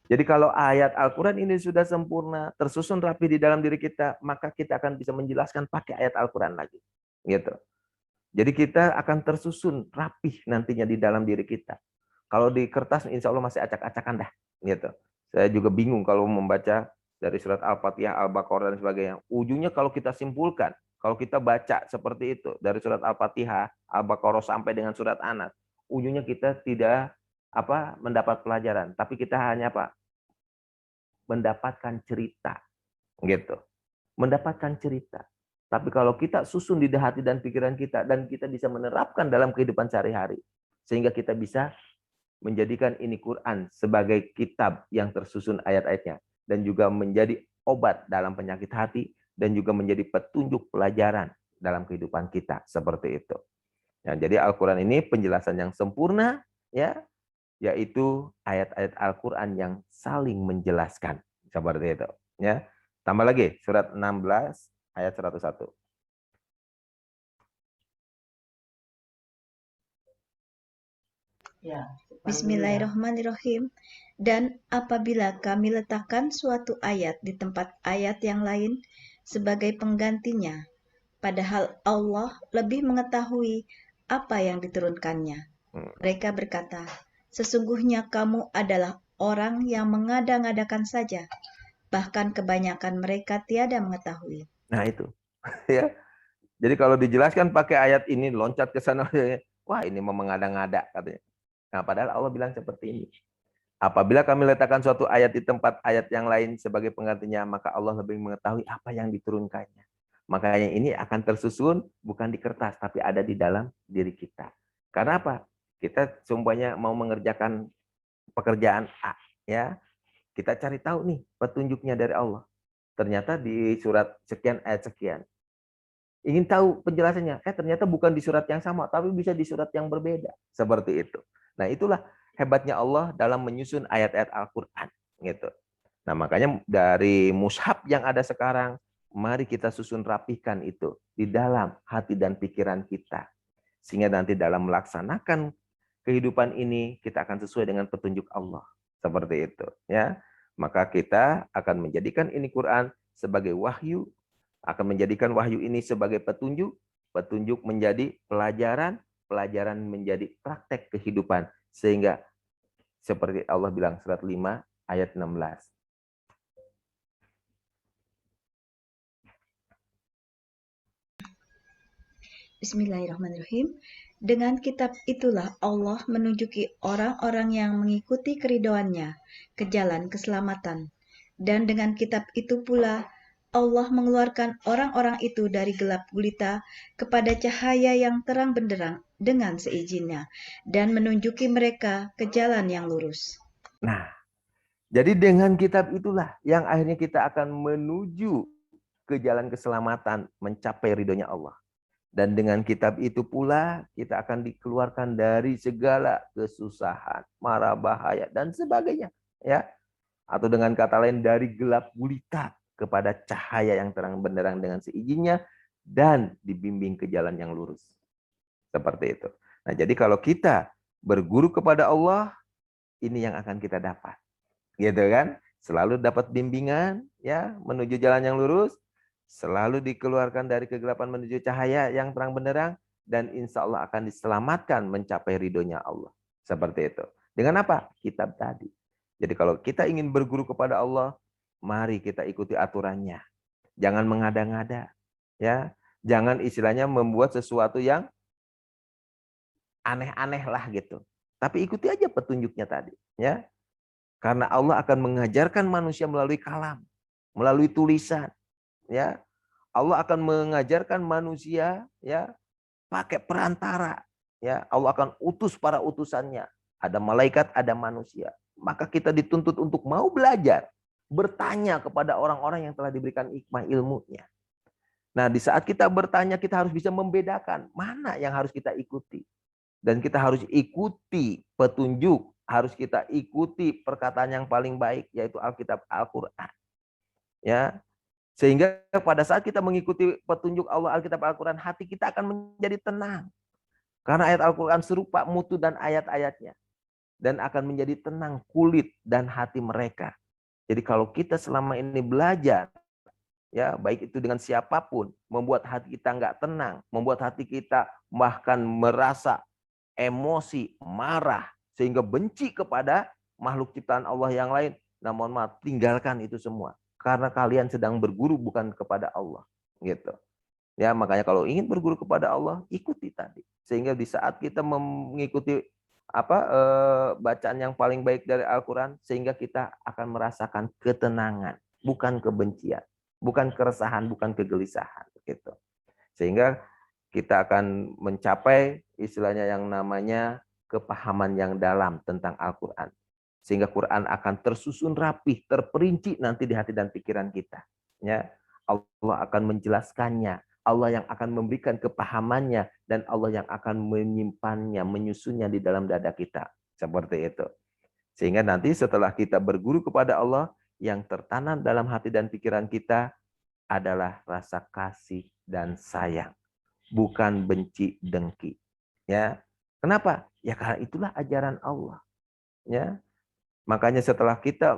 Jadi kalau ayat Al-Quran ini sudah sempurna, tersusun rapi di dalam diri kita, maka kita akan bisa menjelaskan pakai ayat Al-Quran lagi. Gitu. Jadi kita akan tersusun rapih nantinya di dalam diri kita. Kalau di kertas insya Allah masih acak-acakan dah. Gitu. Saya juga bingung kalau membaca dari surat Al-Fatihah, Al-Baqarah dan sebagainya. Ujungnya kalau kita simpulkan, kalau kita baca seperti itu dari surat Al-Fatihah, Al-Baqarah sampai dengan surat An-Nas, ujungnya kita tidak mendapat pelajaran, tapi kita hanya mendapatkan cerita. Gitu. Mendapatkan cerita. Tapi kalau kita susun di hati dan pikiran kita dan kita bisa menerapkan dalam kehidupan sehari-hari sehingga kita bisa menjadikan ini Quran sebagai kitab yang tersusun ayat-ayatnya dan juga menjadi obat dalam penyakit hati dan juga menjadi petunjuk pelajaran dalam kehidupan kita seperti itu. Nah, jadi Al-Quran ini penjelasan yang sempurna ya, yaitu ayat-ayat Al-Quran yang saling menjelaskan seperti itu ya. Tambah lagi surat 16 ayat 101. Bismillahirrahmanirrahim. Dan apabila kami letakkan suatu ayat di tempat ayat yang lain sebagai penggantinya, padahal Allah lebih mengetahui apa yang diturunkannya. Mereka berkata, sesungguhnya kamu adalah orang yang mengada-ngadakan saja. Bahkan kebanyakan mereka tiada mengetahui. Nah itu. Ya. Jadi kalau dijelaskan pakai ayat ini, loncat ke sana, wah ini mau mengada-ngada katanya. Nah padahal Allah bilang seperti ini. Apabila kami letakkan suatu ayat di tempat ayat yang lain sebagai penggantinya, maka Allah lebih mengetahui apa yang diturunkannya. Makanya ini akan tersusun bukan di kertas, tapi ada di dalam diri kita. Karena apa? Kita semuanya mau mengerjakan pekerjaan A, ya. Kita cari tahu nih petunjuknya dari Allah. Ternyata di surat sekian ayat sekian. Ingin tahu penjelasannya, ternyata bukan di surat yang sama, tapi bisa di surat yang berbeda. Seperti itu. Nah itulah hebatnya Allah dalam menyusun ayat-ayat Al-Quran. Gitu. Nah makanya dari mushaf yang ada sekarang, mari kita susun rapihkan itu di dalam hati dan pikiran kita. Sehingga nanti dalam melaksanakan kehidupan ini, kita akan sesuai dengan petunjuk Allah. Seperti itu. Ya. Maka kita akan menjadikan ini Quran sebagai wahyu, akan menjadikan wahyu ini sebagai petunjuk, petunjuk menjadi pelajaran, pelajaran menjadi praktek kehidupan. Sehingga seperti Allah bilang surat 5 ayat 16. Bismillahirrahmanirrahim. Dengan kitab itulah Allah menunjuki orang-orang yang mengikuti keridhoannya ke jalan keselamatan. Dan dengan kitab itu pula Allah mengeluarkan orang-orang itu dari gelap gulita kepada cahaya yang terang benderang dengan seizinnya dan menunjuki mereka ke jalan yang lurus. Nah, jadi dengan kitab itulah yang akhirnya kita akan menuju ke jalan keselamatan, mencapai ridhonya Allah. Dan dengan kitab itu pula kita akan dikeluarkan dari segala kesusahan, mara bahaya dan sebagainya, ya. Atau dengan kata lain dari gelap gulita kepada cahaya yang terang benderang dengan seizinnya dan dibimbing ke jalan yang lurus. Seperti itu. Nah, jadi kalau kita berguru kepada Allah, ini yang akan kita dapat. Gitu kan? Selalu dapat bimbingan ya menuju jalan yang lurus, selalu dikeluarkan dari kegelapan menuju cahaya yang terang benderang, dan insya Allah akan diselamatkan mencapai ridhonya Allah. Seperti itu. Dengan apa? Kitab tadi. Jadi kalau kita ingin berguru kepada Allah, mari kita ikuti aturannya. Jangan mengada-ngada. Ya, jangan istilahnya membuat sesuatu yang aneh-aneh lah gitu. Tapi ikuti aja petunjuknya tadi. Ya, karena Allah akan mengajarkan manusia melalui kalam, melalui tulisan, ya. Allah akan mengajarkan manusia ya pakai perantara, ya. Allah akan utus para utusannya. Ada malaikat, ada manusia. Maka kita dituntut untuk mau belajar, bertanya kepada orang-orang yang telah diberikan hikmah ilmunya. Nah, di saat kita bertanya, kita harus bisa membedakan mana yang harus kita ikuti. Dan kita harus ikuti petunjuk, harus kita ikuti perkataan yang paling baik, yaitu Alkitab, Al-Quran. Ya, sehingga pada saat kita mengikuti petunjuk Allah, Alkitab, Al-Quran, hati kita akan menjadi tenang. Karena ayat Al-Quran serupa mutu dan ayat-ayatnya. Dan akan menjadi tenang kulit dan hati mereka. Jadi kalau kita selama ini belajar, ya baik itu dengan siapapun, membuat hati kita nggak tenang, membuat hati kita bahkan merasa emosi, marah, sehingga benci kepada makhluk ciptaan Allah yang lain. Nah, mohon maaf, tinggalkan itu semua. Karena kalian sedang berguru bukan kepada Allah. Gitu. Ya, makanya kalau ingin berguru kepada Allah, ikuti tadi. Sehingga di saat kita mengikuti bacaan yang paling baik dari Al-Quran, sehingga kita akan merasakan ketenangan, bukan kebencian, bukan keresahan, bukan kegelisahan. Gitu. Sehingga kita akan mencapai istilahnya yang namanya kepahaman yang dalam tentang Al-Quran. Sehingga Quran akan tersusun rapih, terperinci nanti di hati dan pikiran kita. Ya, Allah akan menjelaskannya, Allah yang akan memberikan kepahamannya, dan Allah yang akan menyimpannya, menyusunnya di dalam dada kita. Seperti itu. Sehingga nanti setelah kita berguru kepada Allah, yang tertanam dalam hati dan pikiran kita adalah rasa kasih dan sayang, bukan benci dengki. Ya, kenapa? Ya karena itulah ajaran Allah. Ya, makanya setelah kita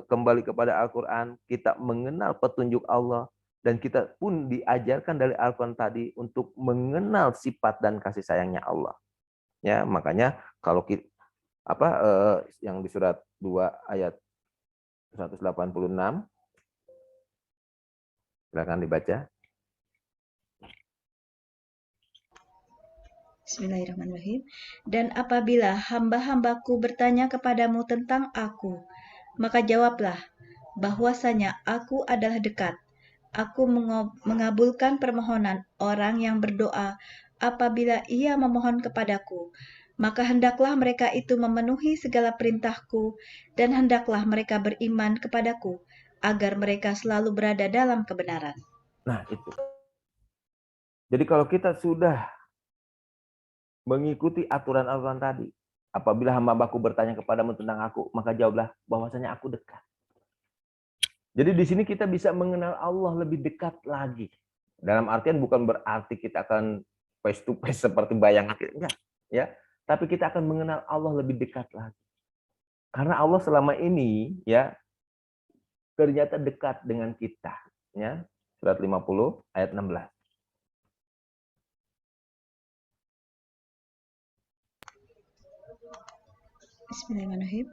kembali kepada Al-Quran, kita mengenal petunjuk Allah, dan kita pun diajarkan dari Al-Quran tadi untuk mengenal sifat dan kasih sayangnya Allah. Ya, makanya kalau kita yang di surat 2 ayat 186, silakan dibaca. Bismillahirrahmanirrahim. Dan apabila hamba-hambaku bertanya kepadamu tentang aku, maka jawablah bahwasanya aku adalah dekat. Aku mengabulkan permohonan orang yang berdoa apabila ia memohon kepadaku. Maka hendaklah mereka itu memenuhi segala perintahku, dan hendaklah mereka beriman kepadaku, agar mereka selalu berada dalam kebenaran. Nah, itu. Jadi kalau kita sudah mengikuti aturan-aturan tadi, apabila hamba-hambaku bertanya kepadamu tentang aku, maka jawablah bahwasanya aku dekat. Jadi di sini kita bisa mengenal Allah lebih dekat lagi. Dalam artian bukan berarti kita akan face to face seperti bayangan, enggak, ya. Tapi kita akan mengenal Allah lebih dekat lagi. Karena Allah selama ini ya ternyata dekat dengan kita, ya. Surat 50 ayat 16. Bismillahirrahmanirrahim.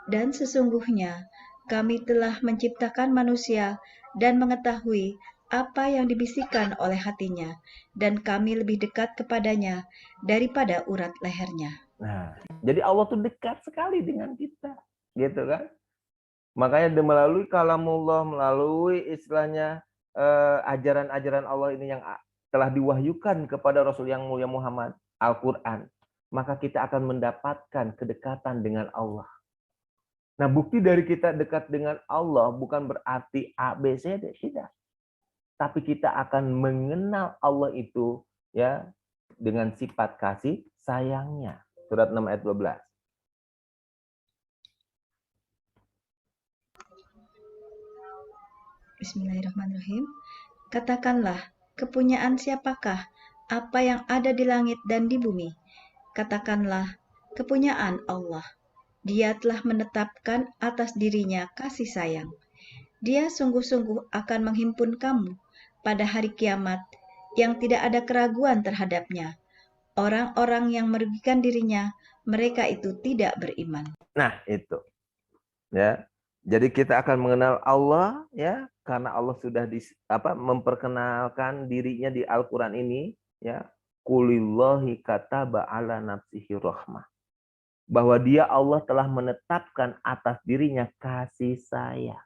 Dan sesungguhnya kami telah menciptakan manusia dan mengetahui apa yang dibisikkan oleh hatinya, dan kami lebih dekat kepadanya daripada urat lehernya. Nah, jadi Allah tuh dekat sekali dengan kita, gitu kan? Makanya melalui kalamullah, melalui istilahnya ajaran-ajaran Allah ini yang telah diwahyukan kepada Rasul yang mulia Muhammad, Al-Quran, maka kita akan mendapatkan kedekatan dengan Allah. Nah, bukti dari kita dekat dengan Allah bukan berarti A, B, C, D, tidak. Tapi kita akan mengenal Allah itu ya dengan sifat kasih sayangnya. Surat 6 ayat 12. Bismillahirrahmanirrahim. Katakanlah, kepunyaan siapakah apa yang ada di langit dan di bumi? Katakanlah, kepunyaan Allah. Dia telah menetapkan atas dirinya kasih sayang. Dia sungguh-sungguh akan menghimpun kamu pada hari kiamat yang tidak ada keraguan terhadapnya. Orang-orang yang merugikan dirinya, mereka itu tidak beriman. Nah, itu. Ya. Jadi kita akan mengenal Allah ya karena Allah sudah memperkenalkan dirinya di Al-Qur'an ini ya. Qulillahi kataba ala nafsihi rahmah. Bahwa dia Allah telah menetapkan atas dirinya kasih sayang.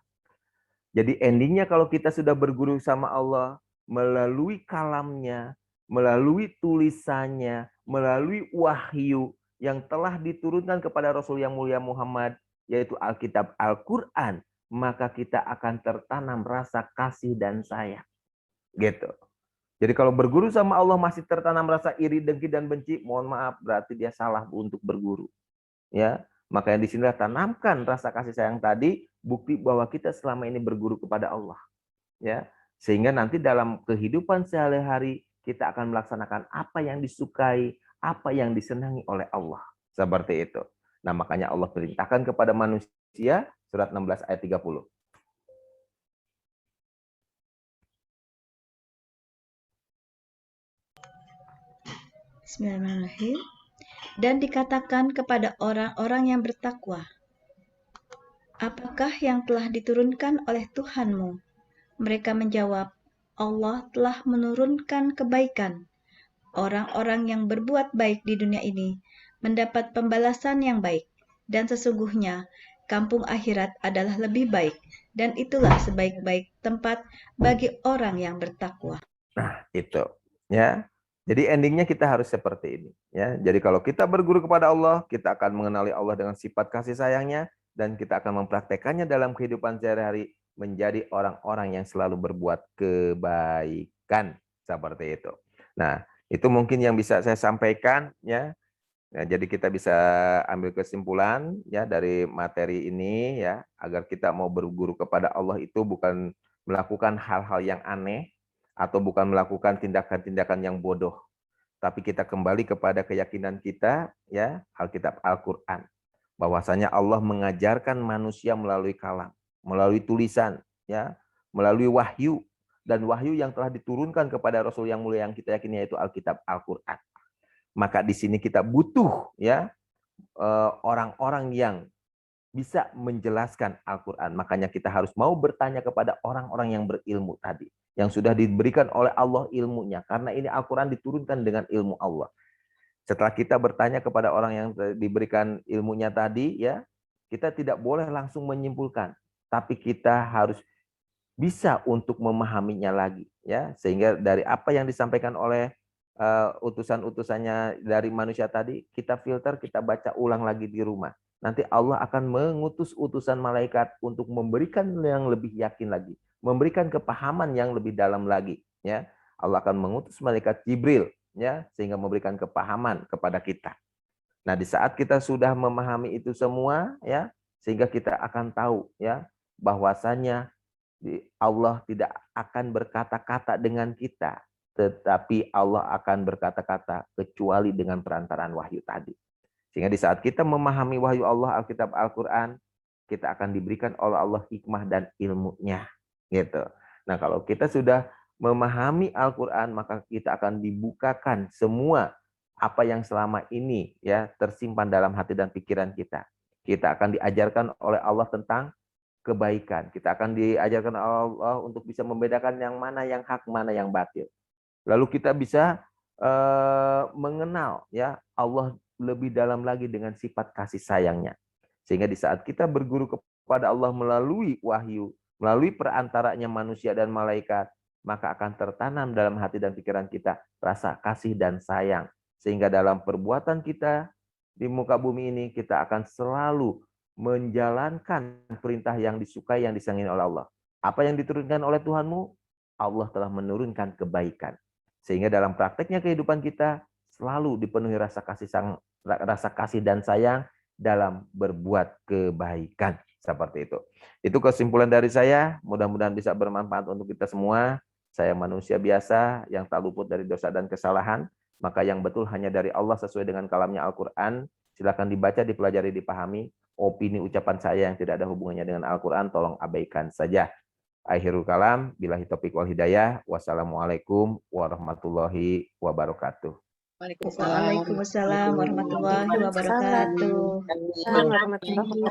Jadi endingnya kalau kita sudah berguru sama Allah melalui kalamnya, melalui tulisannya, melalui wahyu yang telah diturunkan kepada Rasul yang mulia Muhammad, yaitu Alkitab Al-Quran, maka kita akan tertanam rasa kasih dan sayang. Gitu. Jadi kalau berguru sama Allah masih tertanam rasa iri, dengki, dan benci, mohon maaf, berarti dia salah untuk berguru. Ya, makanya di sinilah tanamkan rasa kasih sayang tadi, bukti bahwa kita selama ini berguru kepada Allah. Ya, sehingga nanti dalam kehidupan sehari-hari kita akan melaksanakan apa yang disukai, apa yang disenangi oleh Allah. Seperti itu. Nah, makanya Allah perintahkan kepada manusia, surat 16 ayat 30. Bismillahirrahmanirrahim. Dan dikatakan kepada orang-orang yang bertakwa, apakah yang telah diturunkan oleh Tuhanmu? Mereka menjawab, Allah telah menurunkan kebaikan. Orang-orang yang berbuat baik di dunia ini mendapat pembalasan yang baik, dan sesungguhnya kampung akhirat adalah lebih baik, dan itulah sebaik-baik tempat bagi orang yang bertakwa. Nah, itu ya. Jadi endingnya kita harus seperti ini ya. Jadi kalau kita berguru kepada Allah, kita akan mengenali Allah dengan sifat kasih sayangnya dan kita akan mempraktekannya dalam kehidupan sehari-hari menjadi orang-orang yang selalu berbuat kebaikan seperti itu. Nah, itu mungkin yang bisa saya sampaikan ya. Nah, jadi kita bisa ambil kesimpulan ya dari materi ini ya, agar kita mau berguru kepada Allah itu bukan melakukan hal-hal yang aneh atau bukan melakukan tindakan-tindakan yang bodoh, tapi kita kembali kepada keyakinan kita ya, Alkitab Al-Qur'an. Bahwasanya Allah mengajarkan manusia melalui kalam, melalui tulisan ya, melalui wahyu dan wahyu yang telah diturunkan kepada Rasul yang mulia yang kita yakini yaitu Alkitab Al-Qur'an. Maka di sini kita butuh ya orang-orang yang bisa menjelaskan Al-Quran. Makanya kita harus mau bertanya kepada orang-orang yang berilmu tadi. Yang sudah diberikan oleh Allah ilmunya. Karena ini Al-Quran diturunkan dengan ilmu Allah. Setelah kita bertanya kepada orang yang diberikan ilmunya tadi, ya kita tidak boleh langsung menyimpulkan. Tapi kita harus bisa untuk memahaminya lagi. Ya, sehingga dari apa yang disampaikan oleh utusan-utusannya dari manusia tadi, kita filter, kita baca ulang lagi di rumah. Nanti Allah akan mengutus utusan malaikat untuk memberikan yang lebih yakin lagi, memberikan kepahaman yang lebih dalam lagi. Ya, Allah akan mengutus malaikat Jibril, ya, sehingga memberikan kepahaman kepada kita. Nah, di saat kita sudah memahami itu semua, ya, sehingga kita akan tahu, ya, bahwasanya Allah tidak akan berkata-kata dengan kita, tetapi Allah akan berkata-kata kecuali dengan perantaraan wahyu tadi. Sehingga di saat kita memahami wahyu Allah, Alkitab Al-Quran, kita akan diberikan oleh Allah hikmah dan ilmunya. Gitu. Nah, kalau kita sudah memahami Al-Quran, maka kita akan dibukakan semua apa yang selama ini ya tersimpan dalam hati dan pikiran kita. Kita akan diajarkan oleh Allah tentang kebaikan. Kita akan diajarkan oleh Allah untuk bisa membedakan yang mana yang hak, mana yang batil. Lalu kita bisa mengenal ya Allah lebih dalam lagi dengan sifat kasih sayangnya. Sehingga di saat kita berguru kepada Allah melalui wahyu, melalui perantaranya manusia dan malaikat, maka akan tertanam dalam hati dan pikiran kita rasa kasih dan sayang. Sehingga dalam perbuatan kita di muka bumi ini, kita akan selalu menjalankan perintah yang disukai, yang disayangin oleh Allah. Apa yang diturunkan oleh Tuhanmu? Allah telah menurunkan kebaikan. Sehingga dalam prakteknya kehidupan kita selalu dipenuhi rasa kasih dan sayang dalam berbuat kebaikan. Seperti itu. Itu kesimpulan dari saya. Mudah-mudahan bisa bermanfaat untuk kita semua. Saya manusia biasa yang tak luput dari dosa dan kesalahan. Maka yang betul hanya dari Allah sesuai dengan kalamnya Al-Quran. Silakan dibaca, dipelajari, dipahami. Opini ucapan saya yang tidak ada hubungannya dengan Al-Quran, tolong abaikan saja. Akhirul kalam, billahi taufiq wal hidayah. Wassalamualaikum warahmatullahi wabarakatuh. Waalaikumsalam warahmatullahi wabarakatuh. Waalaikumsalam warahmatullahi wabarakatuh.